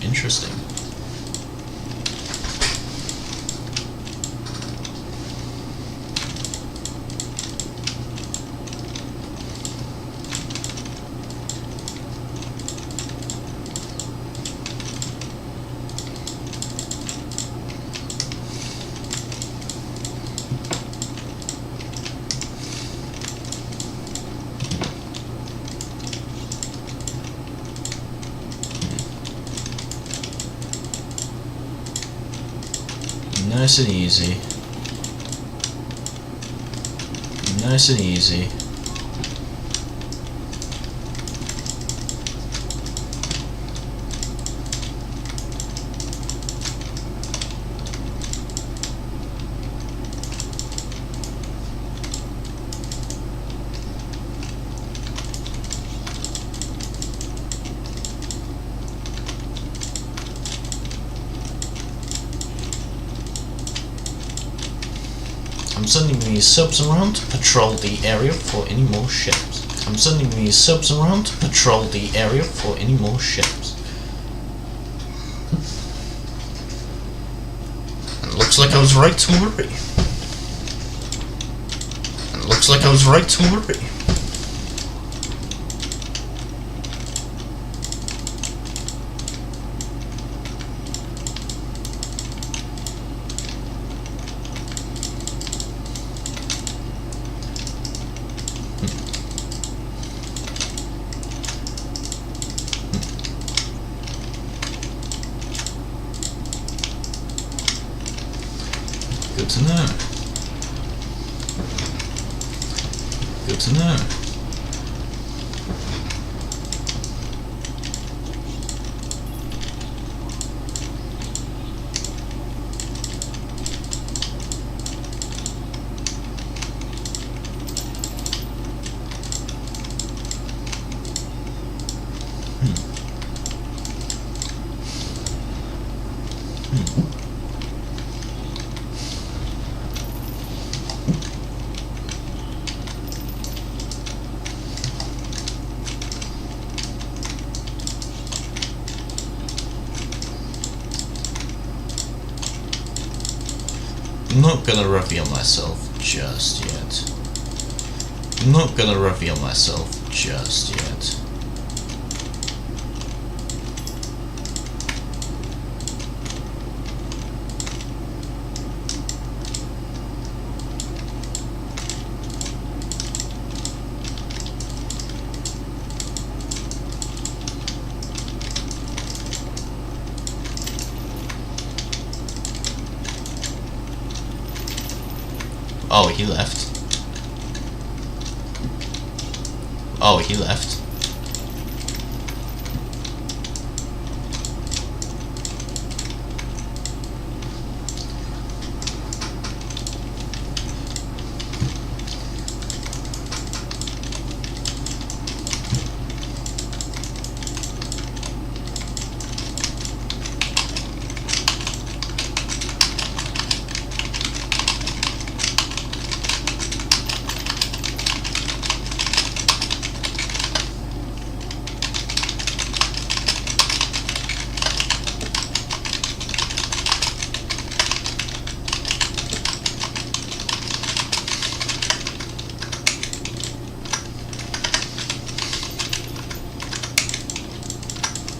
Interesting. Nice and easy. Nice and easy. I'm sending these subs around to patrol the area for any more ships. I'm sending these subs around to patrol the area for any more ships. And it looks like I was right to worry. And it looks like I was right to worry. Good to know. Good to know. I'm not gonna reveal myself just yet. I'm not gonna reveal myself just yet. Oh, he left. Oh, he left.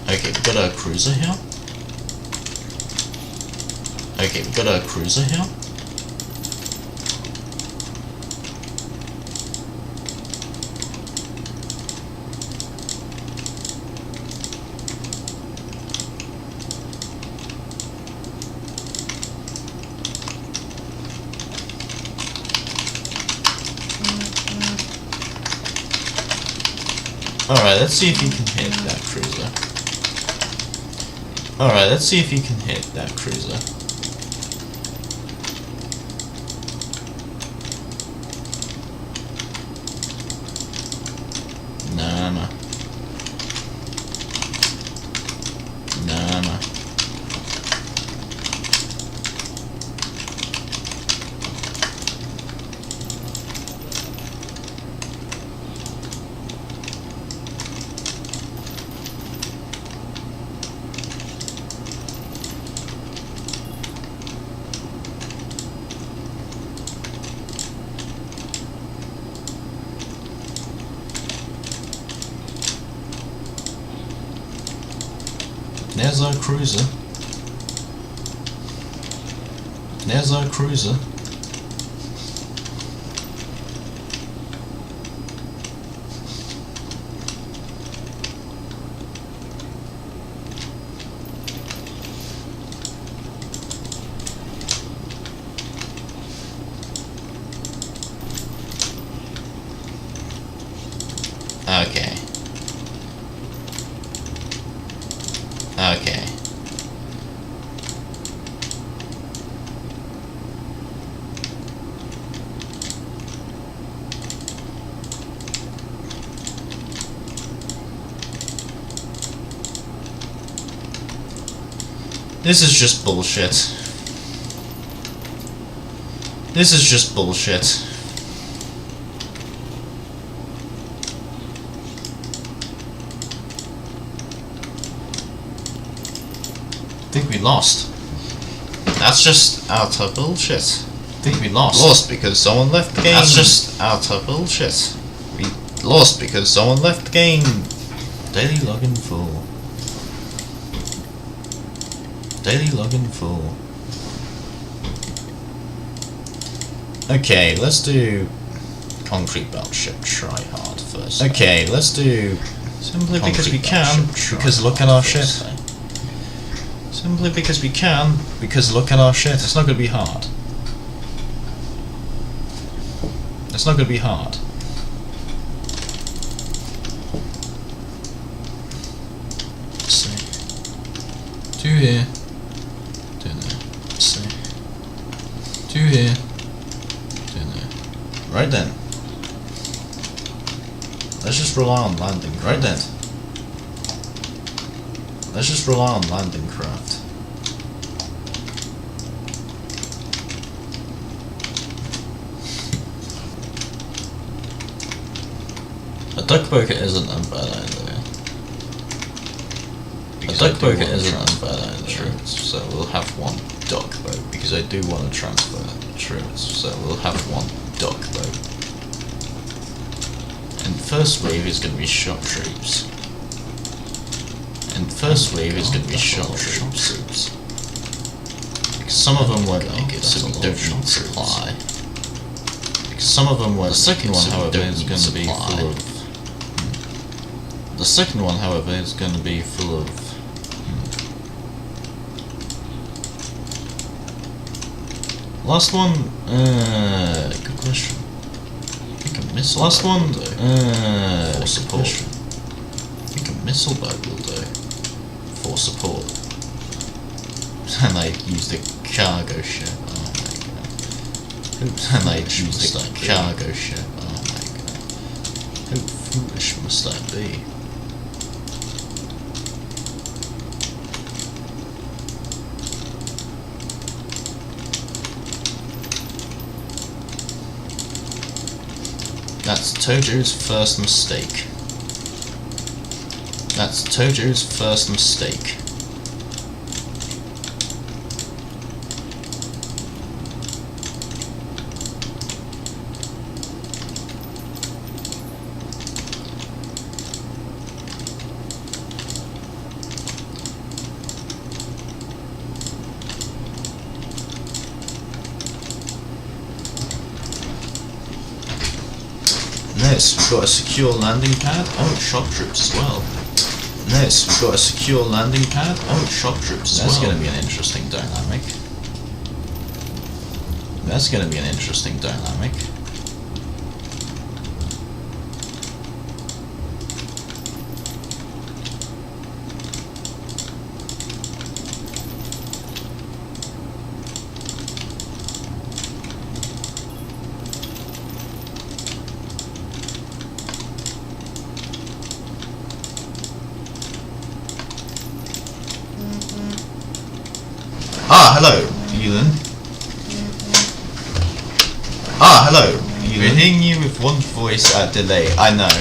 Okay, we've got a cruiser here. Okay, we've got a cruiser here. Alright, let's see if you can hit that cruiser. Alright, let's see if you can hit that cruiser. Nah, nah. Nah, nah. There's our cruiser. There's our cruiser. This is just bullshit. This is just bullshit. I think we lost. That's just utter bullshit. I think we lost. Lost because someone left the game. That's just utter bullshit. We lost because someone left the game. Daily login full. Daily login full. Okay, let's do Concrete belt ship try hard first. Okay, let's do simply because we can, because look at our shit. Simply because we can, because look at our shit. It's not gonna be hard. It's not gonna be hard. Let's see. 2 here. 2 there. Let's see. 2 here. 2 there. Right then. Let's just rely on landing. Right then. Let's just rely on landing craft. A duck poker isn't a bad idea. A duck poker isn't a bad idea. So we'll have 1 duck boat because I do want to transfer troops. So we'll have 1 duck boat. And first wave is going to be shock troops. And first wave is going to be shock troops. Because some of them won't make it, so we don't need supply. Because some of them won't. The second one, however, is going to be full of. The second one, however, is going to be full of. Last one. Good question. I think a missile. Last one. For support. I think a missile boat will do. For support. And I used a cargo ship. Oh my god. And I used a cargo ship. Oh my god. How foolish must I be? That's Tojo's first mistake. That's Tojo's first mistake. Next, we've got a secure landing pad. Oh, shock troops as well. Next, we've got a secure landing pad. Oh, shock troops as well. That's going to be an interesting dynamic. That's going to be an interesting dynamic. Ah, hello, Elon. Ah, hello, Elon. We're hearing you with 1 voice delay. I know.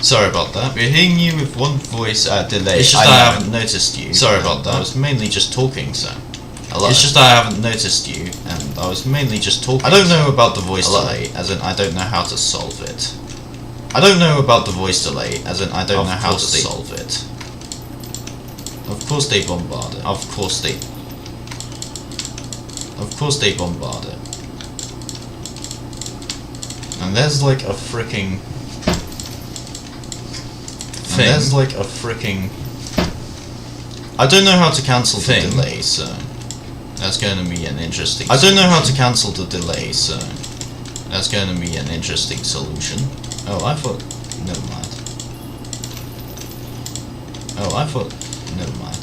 Sorry about that. We're hearing you with 1 voice delay. It's just I haven't noticed you. Sorry about that. I was mainly just talking, so. Hello. It's just I haven't noticed you, and I was mainly just talking. I don't know about the voice Hello. delay, as in I don't know how to solve it. I don't know about the voice delay, as in I don't know how to solve it. Of course they bombard it. Of course they bombard it. And there's like a freaking thing. There's like a freaking. I don't know how to cancel the delay, so that's going to be an interesting. I don't know how to cancel the delay, so that's going to be an interesting solution. Oh, I thought. Never mind. Oh, I thought. Never mind.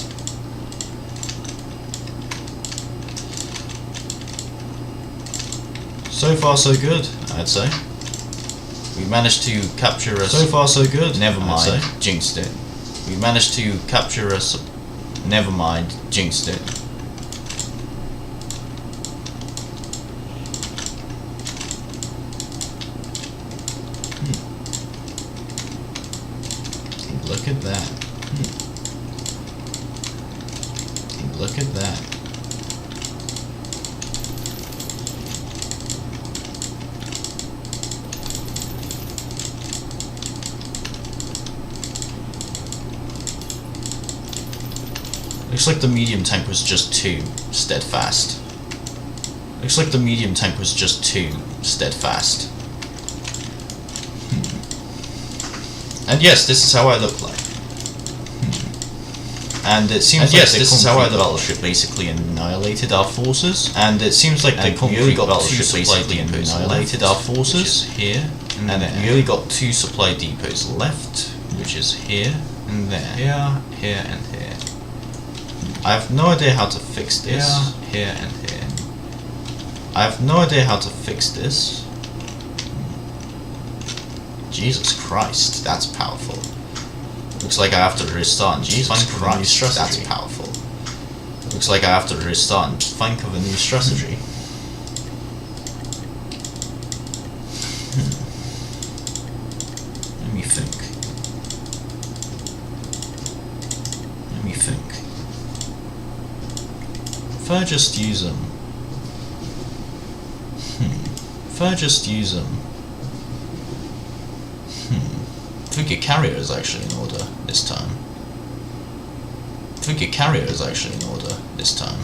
So far, so good, I'd say. We managed to capture a. So far, so good. Never mind. Jinxed it. We managed to capture a. Never mind, jinxed it. Look at that. Look at that. Looks like the medium tank was just too steadfast. Looks like the medium tank was just too steadfast. And yes, this is how I look like. And it seems like this is how I look like. Basically annihilated our forces. And it seems like the concrete battleship basically annihilated our forces here. And we only got 2 supply depots left, which is here and there. Here and here. I have no idea how to fix this. Here and here. I have no idea how to fix this. Jesus Christ, that's powerful. Looks like I have to restart. Jesus Christ, that's powerful. Looks like I have to restart and think of a new strategy. Let me think. Let me think. If I just use them. If I just use them. I think your carrier is actually in order this time. I think your carrier is actually in order this time.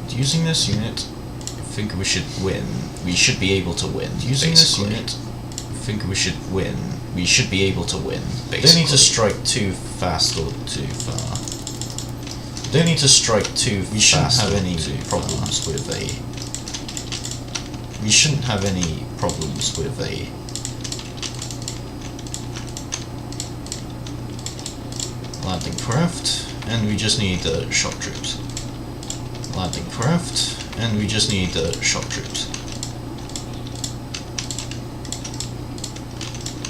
Using this unit, I think we should win. We should be able to win. Using this unit, I think we should win. We should be able to win. Basically. Don't need to strike too fast or too far. Don't need to strike too fast. We shouldn't have any problems with a. We shouldn't have any problems with a. Landing craft, and we just need the shock troops. Landing craft, and we just need the shock troops.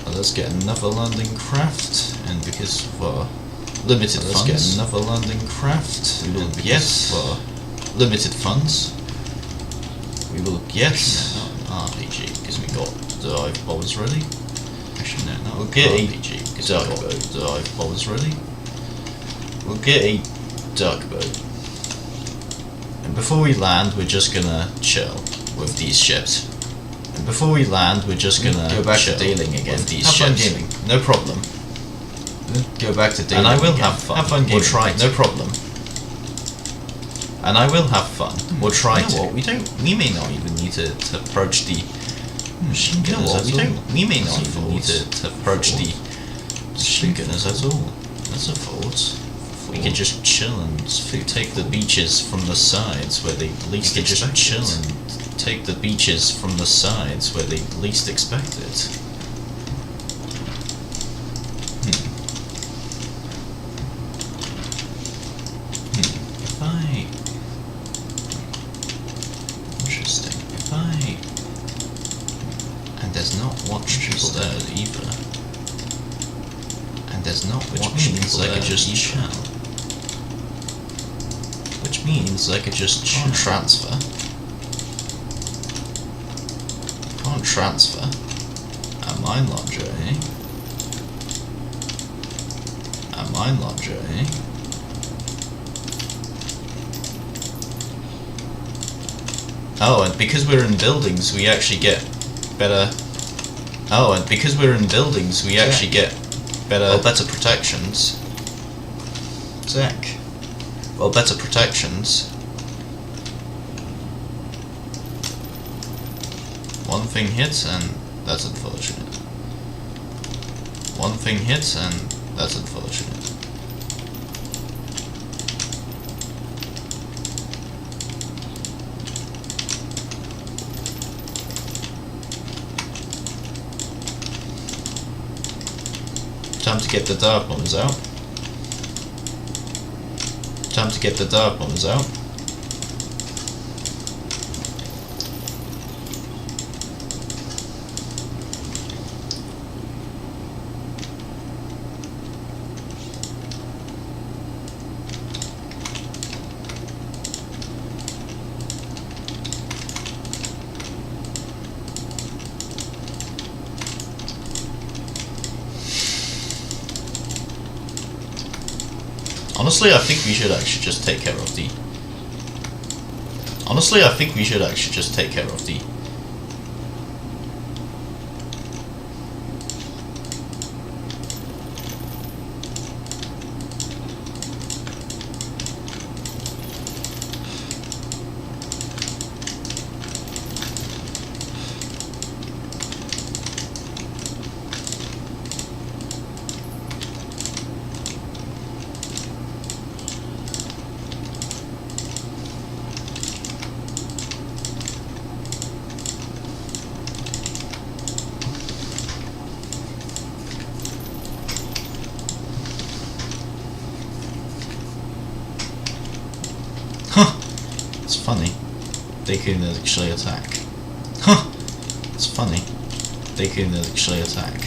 Let's get another landing craft, and because of our limited funds, let's get another landing craft. We will get for limited funds. We will get an RPG because we got dive bombers ready. Actually, no, we'll get RPG because we got dive bombers ready. We'll get a dark boat. And before we land, we're just gonna chill with these ships. And before we land, we're just gonna go back to dealing again with these ships. Have fun gaming, no problem. Go back to dealing. And I will have fun. Have fun gaming. We'll try. No problem. And I will have fun. We'll try to. What? We may not even need to approach the machine gunners at all. We may not even need to approach the machine gunners at all. That's a thought. We could just chill and take the beaches from the sides where they least expect it. Chill and take the beaches from the sides where they least expect it. If I... Interesting. If I... And there's not watch people there either. And there's not watch people there. I could just chill. Which means I could just transfer. Can't transfer. A mine launcher, eh? A mine launcher, eh? Oh, and because we're in buildings, we actually get better. Oh, and because we're in buildings, we actually get better protections. Zach. Well, better protections. One thing hits and that's unfortunate. One thing hits and that's unfortunate. Time to get the dark bombs out. Time to get the dark bombs out. Honestly, I think we should actually just take care of the... Honestly, I think we should actually just take care of the... It's funny. They can actually attack. Huh! It's funny. They can actually attack.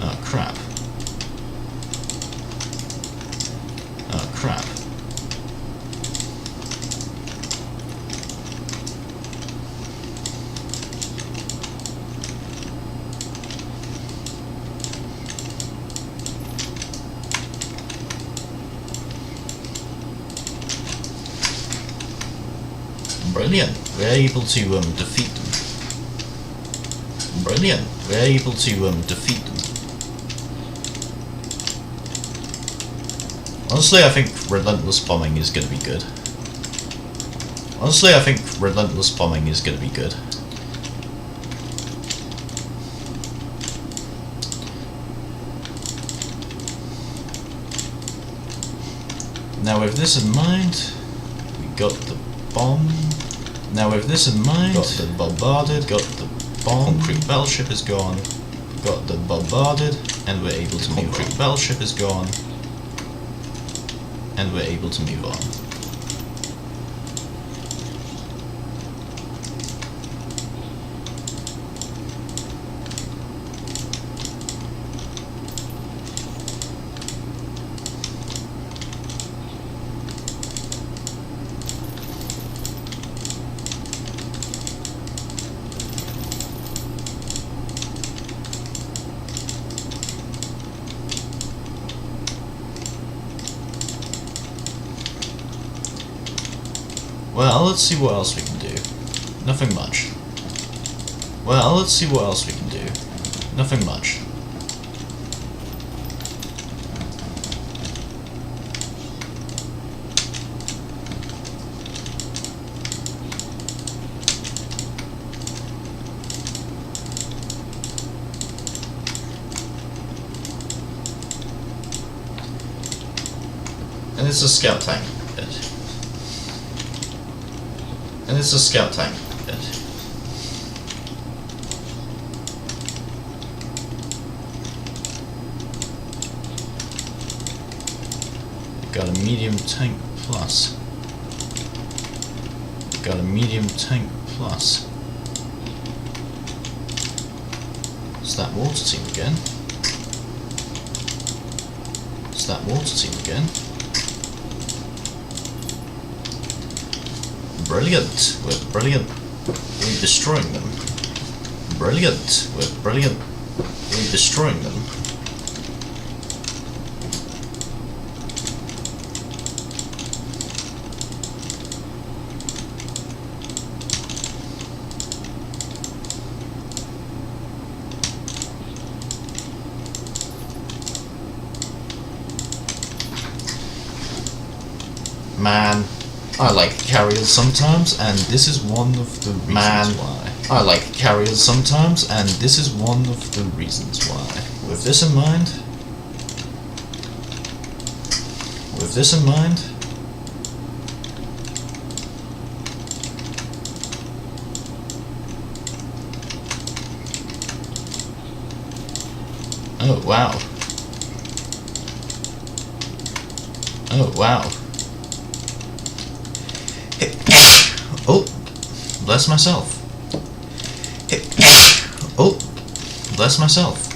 Oh crap. Oh crap. Brilliant. We're able to defeat them. Brilliant. We're able to defeat them. Honestly, I think relentless bombing is going to be good. Honestly, I think relentless bombing is going to be good. Now with this in mind, we got the bomb. Now with this in mind, got the bombarded, got the bomb. Concrete battleship is gone. Got the bombarded, and we're able to move on. Concrete battleship is gone. And we're able to move on. Well, let's see what else we can do. Nothing much. Well, let's see what else we can do. Nothing much. And it's a scout tank. And it's a scout tank. Got a medium tank plus. Got a medium tank plus. It's that water team again. It's that water team again. Brilliant. We're brilliant. We're destroying them. Brilliant. We're brilliant. We're destroying them. Man, I like carriers sometimes, and this is one of the reasons why. I like carriers sometimes, and this is one of the reasons why. With this in mind, oh wow. Oh wow. Oh, bless myself. Oh, bless myself.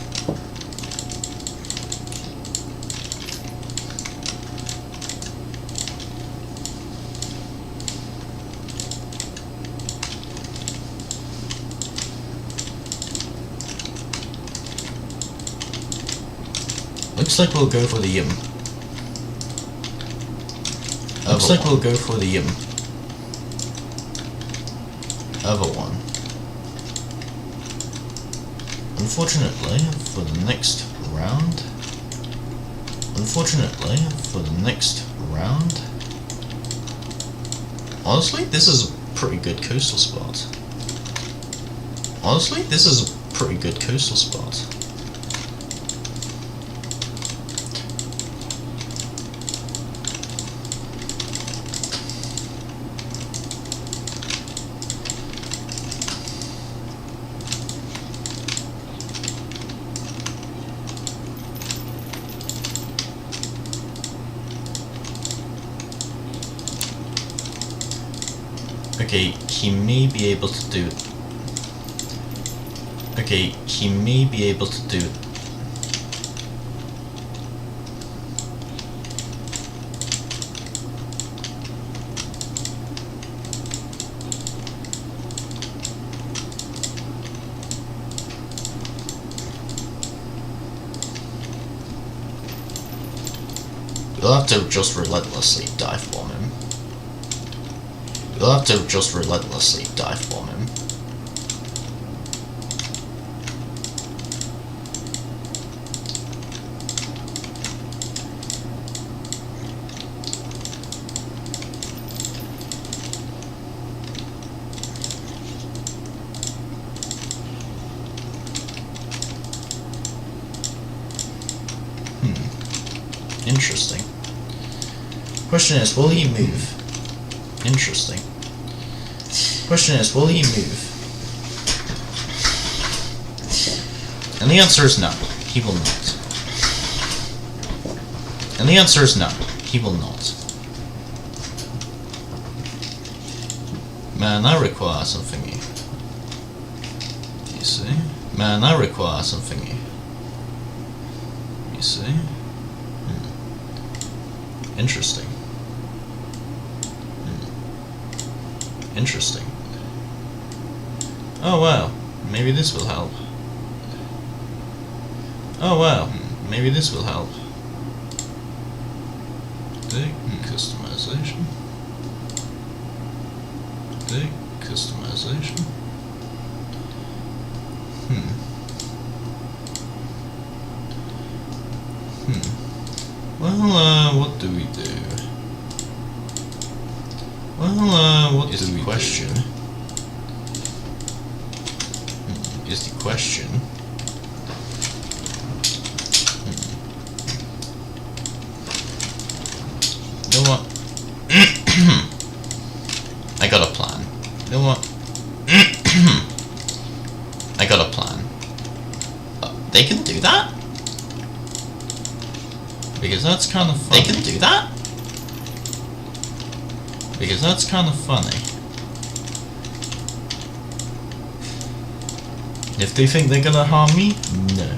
Looks like we'll go for the Looks like we'll go for the other one. Unfortunately, for the next round. Honestly, this is a pretty good coastal spot. Okay, he may be able to do it. You'll have to just relentlessly dive bomb him. Interesting. Question is, will he move? Interesting. Question is, will he move? And the answer is no, he will not. Man, I require something new. You see? Interesting. Interesting. Oh wow, maybe this will help. Big customization. Well, what do we do? Is the question. You know what? I got a plan. They can do that? Because that's kind of funny. If they think they're gonna harm me, no.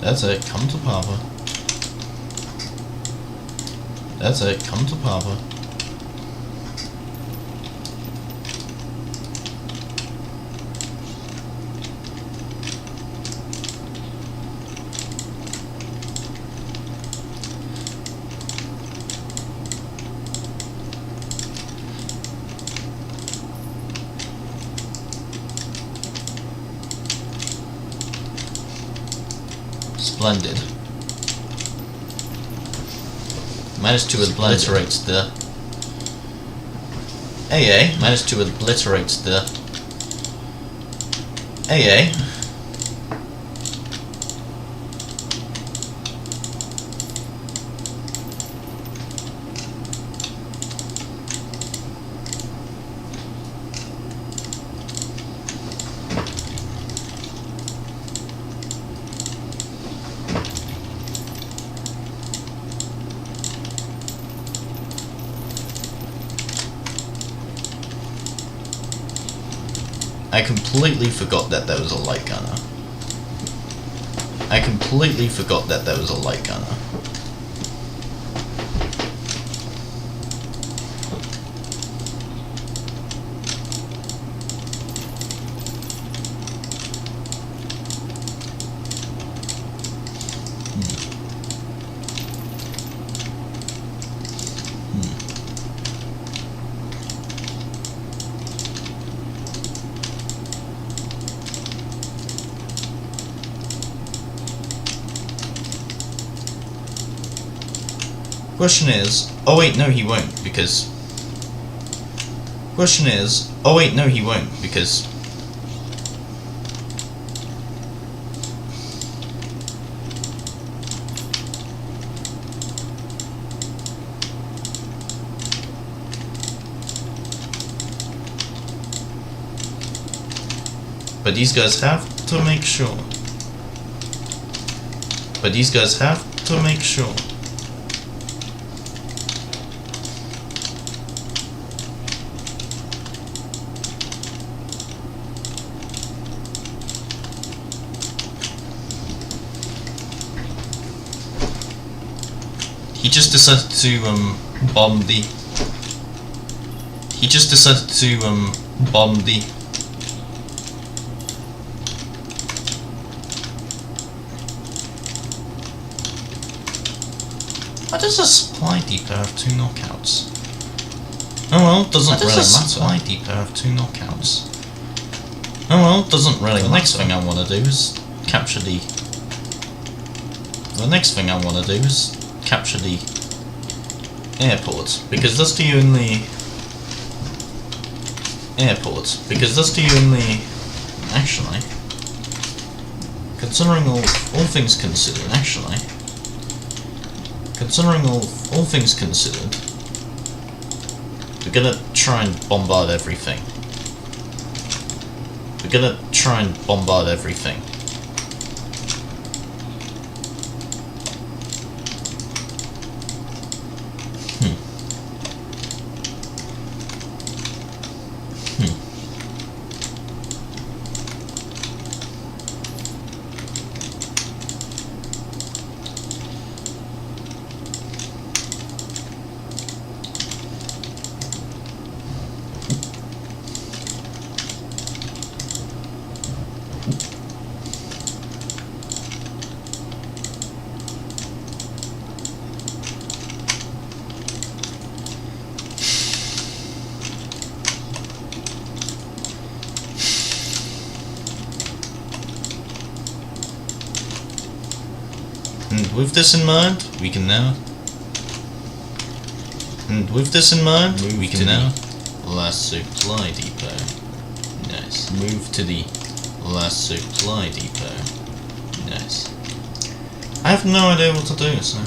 That's it, come to Papa. Splendid. Managed to obliterate the AA. I completely forgot that there was a light gunner. I completely forgot that there was a light gunner. Question is, oh wait, no he won't, because... Question is, oh wait, no he won't, because... But these guys have to make sure. But these guys have to make sure. He just decided to bomb the. He just decided to bomb the. Why does a supply depot have 2 knockouts? Oh well, doesn't really matter. Supply depot have 2 knockouts? Oh well, doesn't really matter. The next thing I want to do is capture the. The next thing I want to do is capture the airport, because that's the only airport, because that's the only actually, considering all things considered, actually, considering all things considered, we're gonna try and bombard everything. We're gonna try and bombard everything. And with this in mind, we can now. And with this in mind, we can now. Last supply depot. Nice. Move to the last supply depot. Nice. I have no idea what to do, so.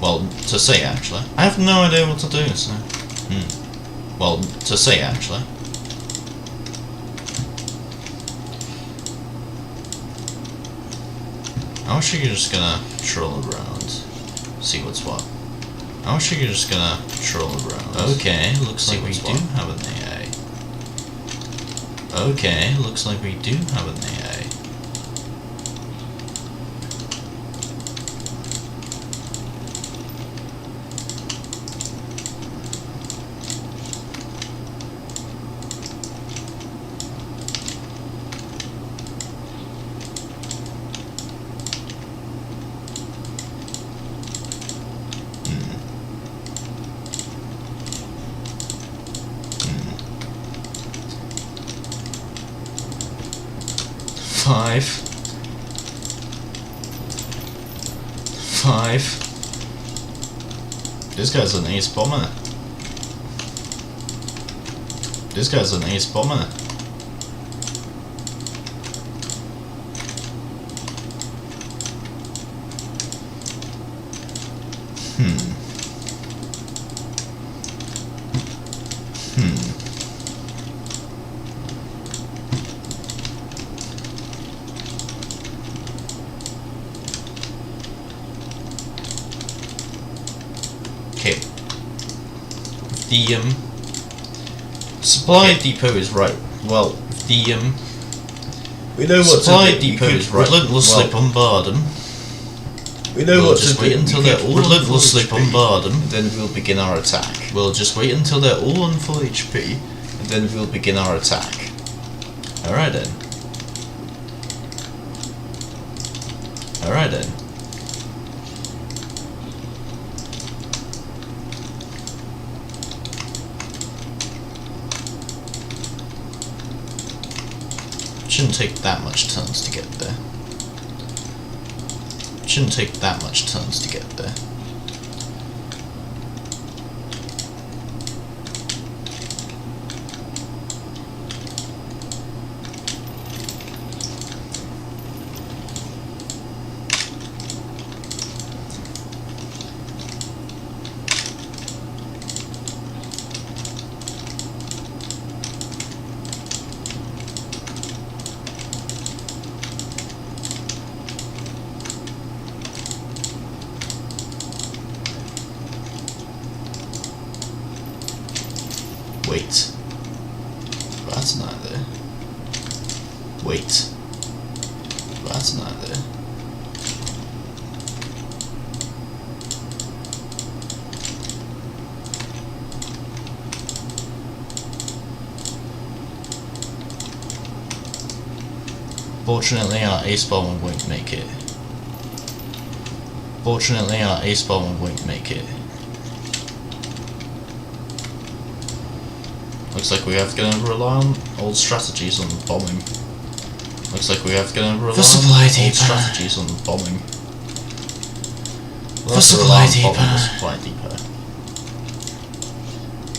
Well, to say actually. I have no idea what to do, so. Well, to say actually. I wish you were just gonna troll around, see what's what. I wish you were just gonna troll around. Okay, looks like we do have an AA. Okay, looks like we do have an AA. Five. This guy's an ace bomber. This guy's an ace bomber. The supply depot is right Well, The we know what supply to do. depot is relentlessly bombard them. We know We'll what just to wait do. until they're all relentlessly bombard them. And then we'll begin our attack. We'll just wait until they're all on full HP. And then we'll begin our attack. Alright then. Alright then. Shouldn't take that much turns to get there. Shouldn't take that much turns to get there. Wait. That's not there. Wait. That's not there. Fortunately, our ace bomber won't make it. Fortunately, our ace bomber won't make it. Looks like we have to rely on old strategies on bombing. Looks like we have to rely on old strategies on bombing. We'll have to rely on bombing the supply depot.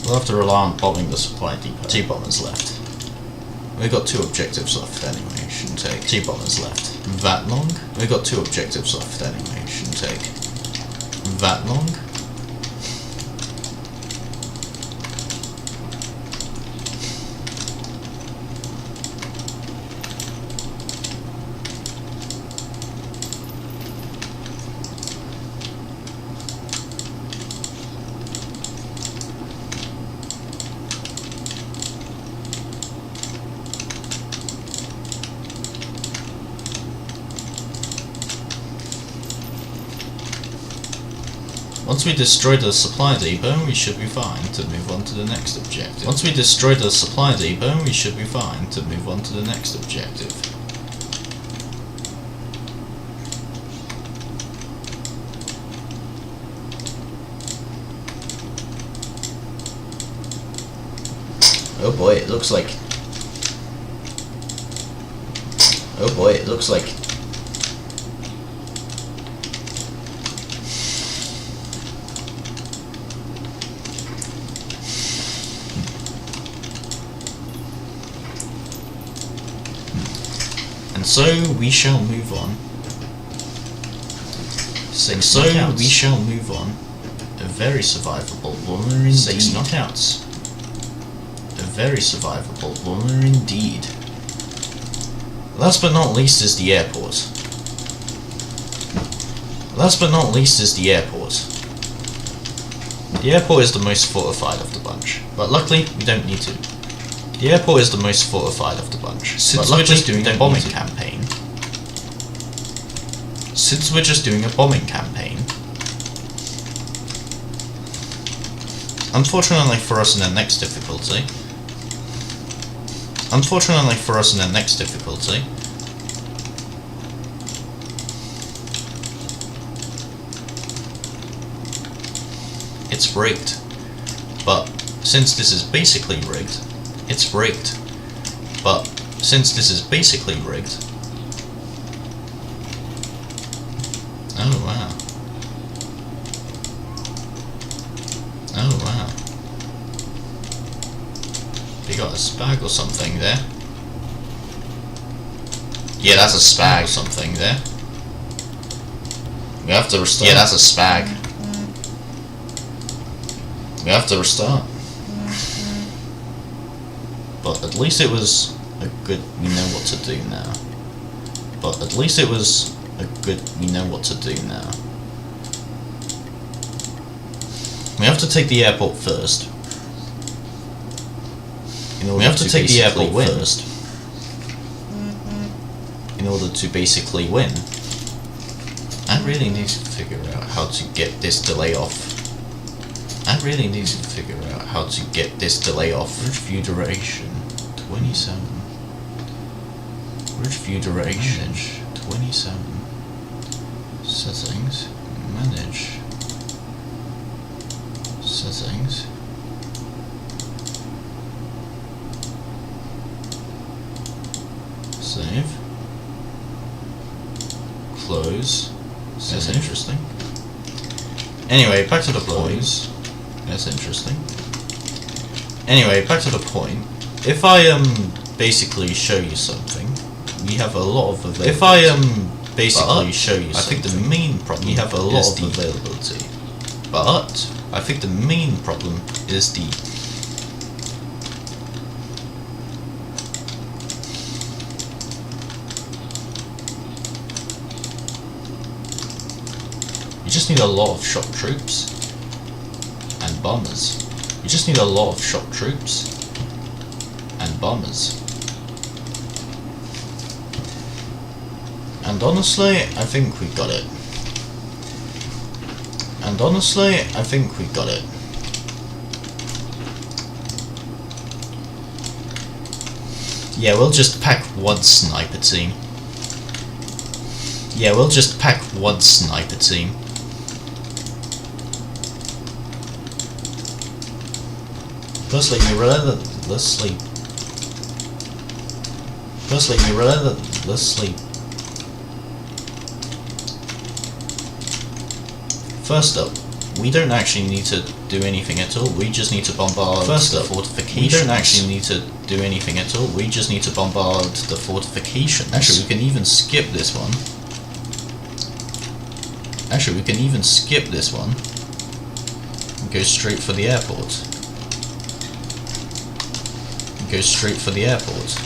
We'll have to rely on bombing the supply depot. 2 bombers left. We've got 2 objectives left anyway, shouldn't take. 2 bombers left. That long? We've got 2 objectives left anyway, shouldn't take. That long? Once we destroy the supply depot, we should be fine to move on to the next objective. Once we destroy the supply depot, we should be fine to move on to the next objective. Oh boy, it looks like... Oh boy, it looks like... And so we shall move on. We shall move on. A very survivable woman indeed. 6 knockouts. A very survivable woman indeed. Last but not least is the airport. Last but not least is the airport. The airport is the most fortified of the bunch, but luckily we don't need to. The airport is the most fortified of the bunch, since we're just doing a bombing campaign. Since we're just doing a bombing campaign. Unfortunately for us in the next difficulty. Unfortunately for us in the next difficulty. It's rigged. But since this is basically rigged, it's rigged. But since this is basically rigged. Oh wow. Oh wow. We got a spag or something there. Yeah, that's a spag or something there. We have to restart. Yeah, that's a spag. We have to restart. But at least it was a good, we know what to do now. But at least it was a good, we know what to do now. We have to take the airport first. We have to take the airport first. In order to basically win. I really need to figure out how to get this delay off. I really need to figure out how to get this delay off. Bridge view duration 27. Bridge view duration 27. Settings. Manage. Settings. Save. Close. That's interesting. Anyway, back to the point. That's interesting. Anyway, back to the point. If I basically show you something, we have a lot of availability. If I basically show you something, I think the main problem we have a lot of availability. But I think the main problem is the you just need a lot of shock troops and bombers. You just need a lot of shock troops and bombers. And honestly, I think we got it. And honestly, I think we got it. Yeah, we'll just pack one sniper team. Yeah, we'll just pack one sniper team. Firstly, we relentlessly. First up, we don't actually need to do anything at all. We just need to bombard the fortification. We don't actually need to do anything at all. We just need to bombard the fortifications. Actually, we can even skip this one. Actually, we can even skip this one and go straight for the airport. Go straight for the airport.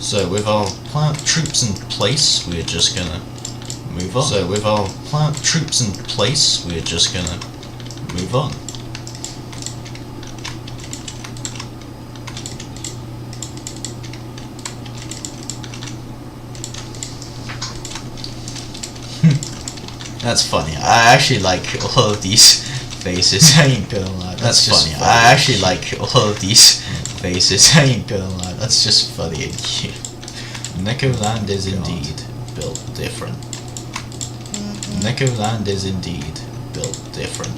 So with our plant troops in place, we're just gonna move on. So with our plant troops in place, we're just gonna move on. That's funny. I actually like all of these faces. I ain't gonna lie. That's funny. I actually like all of these faces. I ain't gonna lie. That's just funny. Necoland is indeed built different. Necoland is indeed built different.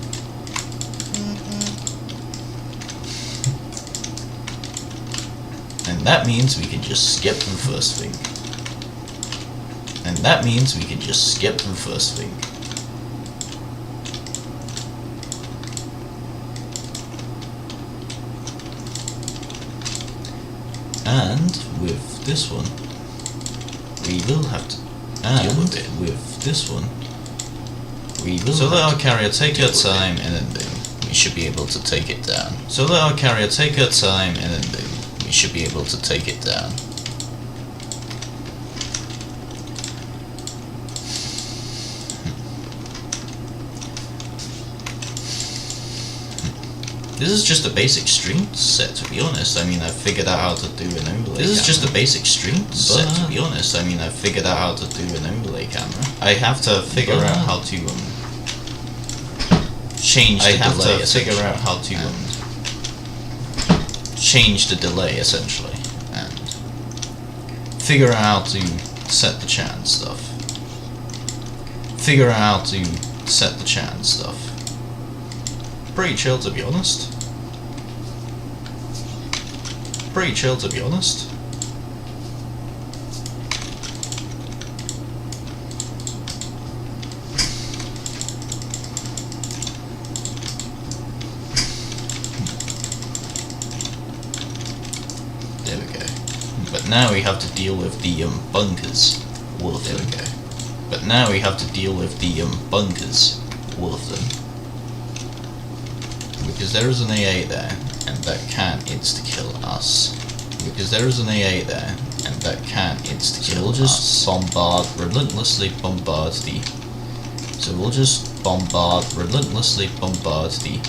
And that means we can just skip the first thing. And that means we can just skip the first thing. And with this one, we will have to deal with it. With this one, we will. So let our carrier take her time, and then boom, we should be able to take it down. So let our carrier take her time, and then boom, we should be able to take it down. This is just a basic stream set, to be honest. I mean, I figured out how to do an overlay. This is just a basic stream set, to be honest. I mean, I figured out how to do an overlay camera. I have to figure out how to change the delay. I have to figure out how to change the delay essentially, and figure out how to set the chat and stuff. Figure out how to set the chat and stuff. Pretty chill, to be honest. Pretty chill, to be honest. There we go. But now we have to deal with the bunkers. All of them. There we go. But now we have to deal with the bunkers. All of them. Because there is an AA there, and that can insta-kill us. Because there is an AA there, and that can insta-kill. So we'll just relentlessly bombard the... So we'll just relentlessly bombard the...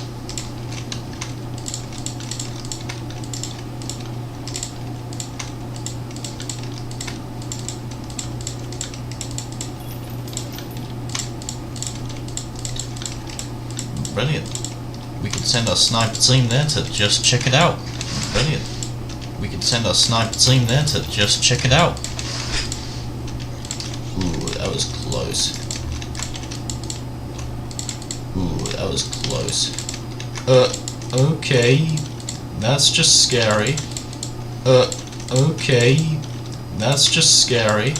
Brilliant. We can send our sniper team there to just check it out. Brilliant. We can send our sniper team there to just check it out. Ooh, that was close. Ooh, that was close. Okay. That's just scary. Okay. That's just scary.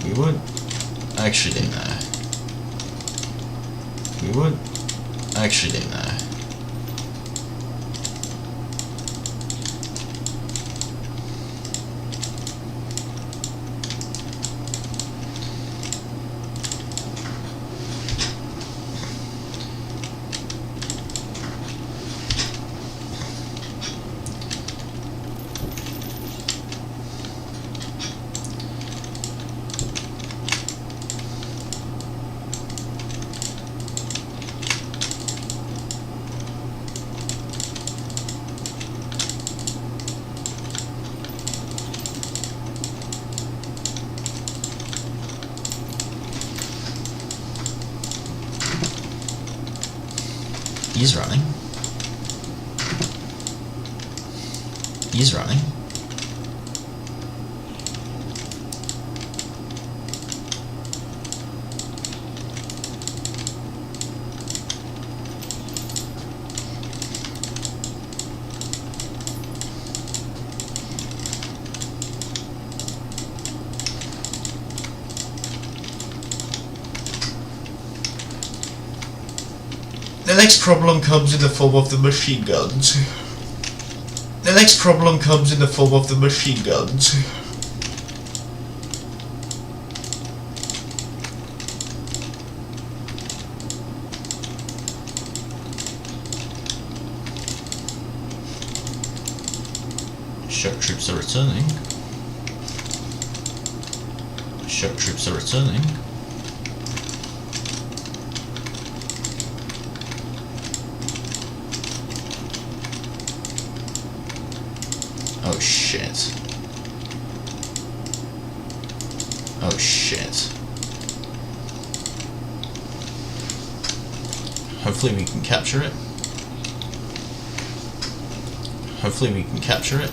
We would... Actually, no. We would... Actually, no. He's running. He's running. The next problem comes in the form of the machine guns. The next problem comes in the form of the machine guns. Shock troops are returning. Shock troops are returning. Oh shit. Oh shit. Hopefully we can capture it. Hopefully we can capture it.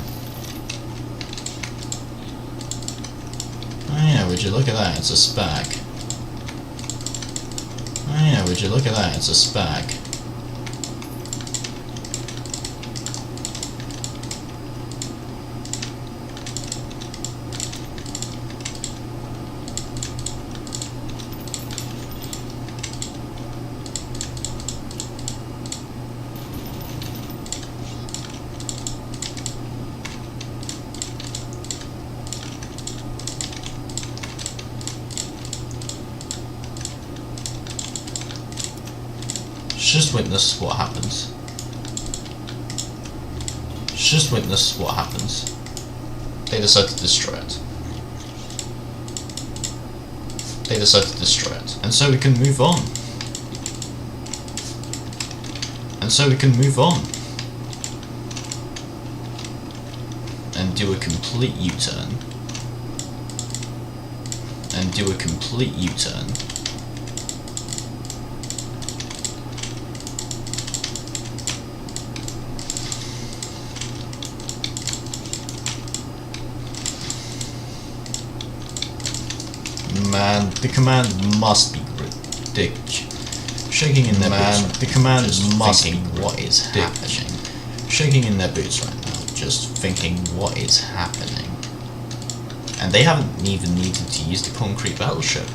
Oh yeah, would you look at that, it's a SPAC. Oh yeah, would you look at that, it's a SPAC. Just witness what happens. Just witness what happens. They decide to destroy it. They decide to destroy it. And so we can move on. And so we can move on. And do a complete U-turn. And do a complete U-turn. Man, the command must be ridiculous. Shaking in their boots. The command must be what is happening. Shaking in their boots right now, just thinking what is happening. And they haven't even needed to use the concrete battleship.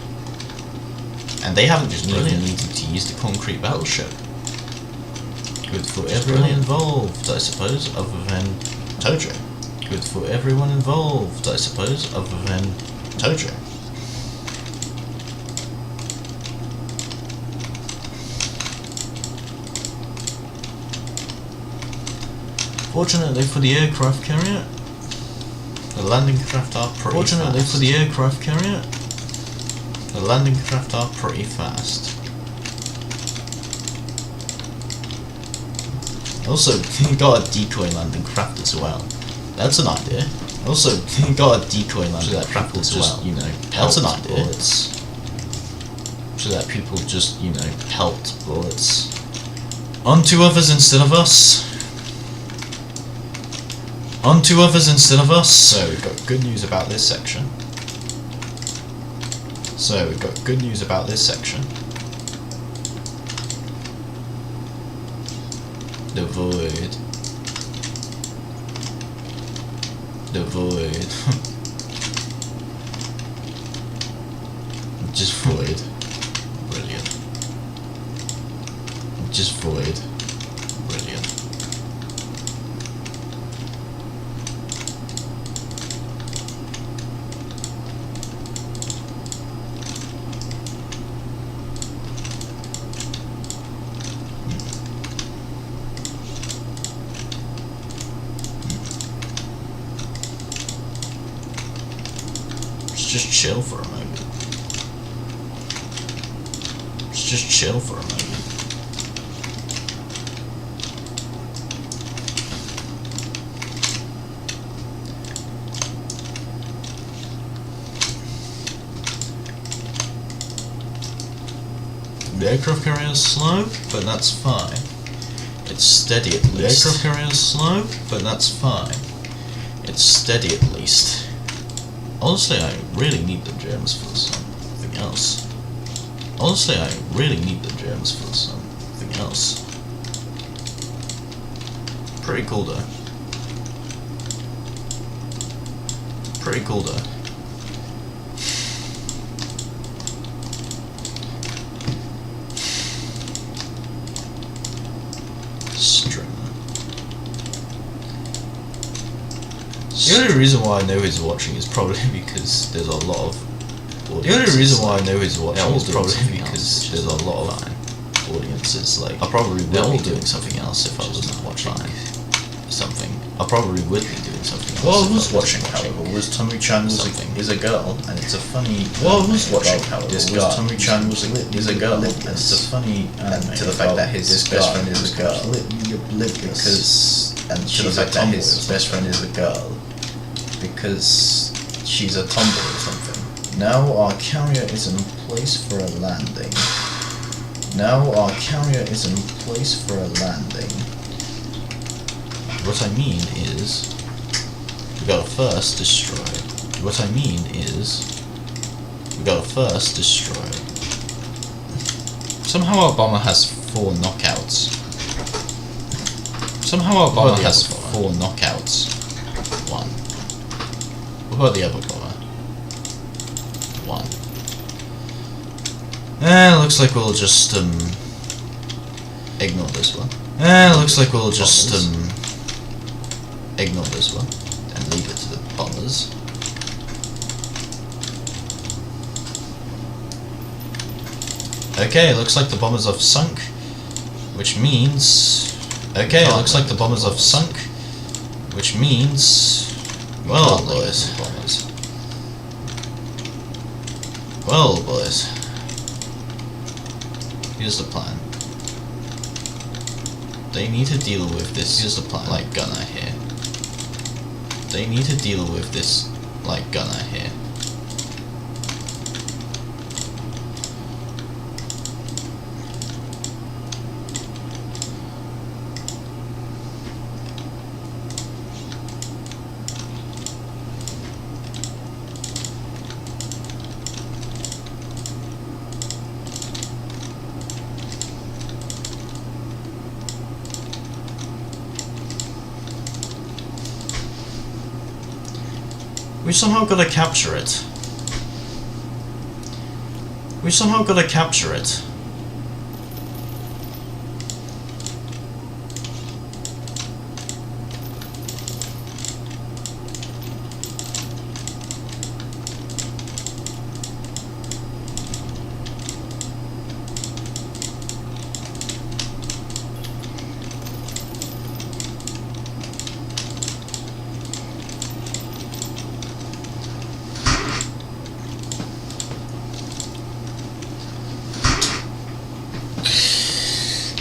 And they haven't just even needed to use the concrete battleship. Good for everyone involved, I suppose, other than Tojo. Good for everyone involved, I suppose, other than Tojo. Fortunately for the aircraft carrier, the landing craft are pretty fortunately fast. for the aircraft carrier, The landing craft are pretty fast. also you got a decoy landing craft as well. That's an idea. Also you got a decoy landing craft as well. You know, that's an idea. Bullets. So that people just, you know, helped bullets. On to others instead of us. On to others instead of us. So we've got good news about this section. So we've got good news about this section. The void. The void. Just void. Brilliant. Just void. Brilliant. Let's just chill for a moment. Let's just chill for a moment. The aircraft carrier is slow, but that's fine. It's steady at least. The aircraft carrier is slow, but that's fine. It's steady at least. Honestly, I really need the gems for something else. Honestly, I really need the gems for something else. Pretty cool though. Pretty cool though. The only reason why I know he's watching is probably because there's a lot of audiences. The only reason why I know he's watching is probably because there's a lot of audiences. Like, I probably would be doing something else if I wasn't watching something. I probably would be doing something else. What I was watching, however, was Tommy-chan is a girl, and it's a funny. What I was watching, however, was Tommy-chan is a girl, and it's a funny to the fact that his best friend is a girl. Because to the fact that his best friend is a girl. Because she's a tomboy or something. Now our carrier is in place for a landing. Now our carrier is in place for a landing. What I mean is, we gotta first destroy. What I mean is, we gotta first destroy. Somehow our bomber has 4 knockouts. Somehow our bomber has 4 knockouts. 1. What about the other bomber? 1. Looks like we'll just ignore this one. Looks like we'll just ignore this one and leave it to the bombers. Okay, looks like the bombers have sunk, which means. Okay, looks like the bombers have sunk, which means. Well, boys. Well, boys. Here's the plan. They need to deal with this. Here's the plan. Like gunner here. They need to deal with this like gunner here. We somehow gotta capture it. We somehow gotta capture it.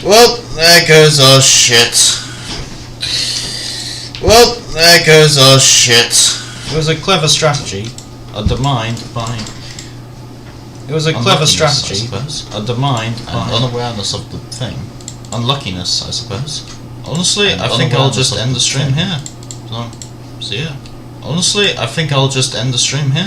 Well, there goes our shit. Well, there goes our shit. It was a clever strategy, undermined by... It was a clever strategy, undermined by unawareness of the thing. unluckiness, I suppose. Honestly, I think I'll just end the stream here. So, see ya. Honestly, I think I'll just end the stream here.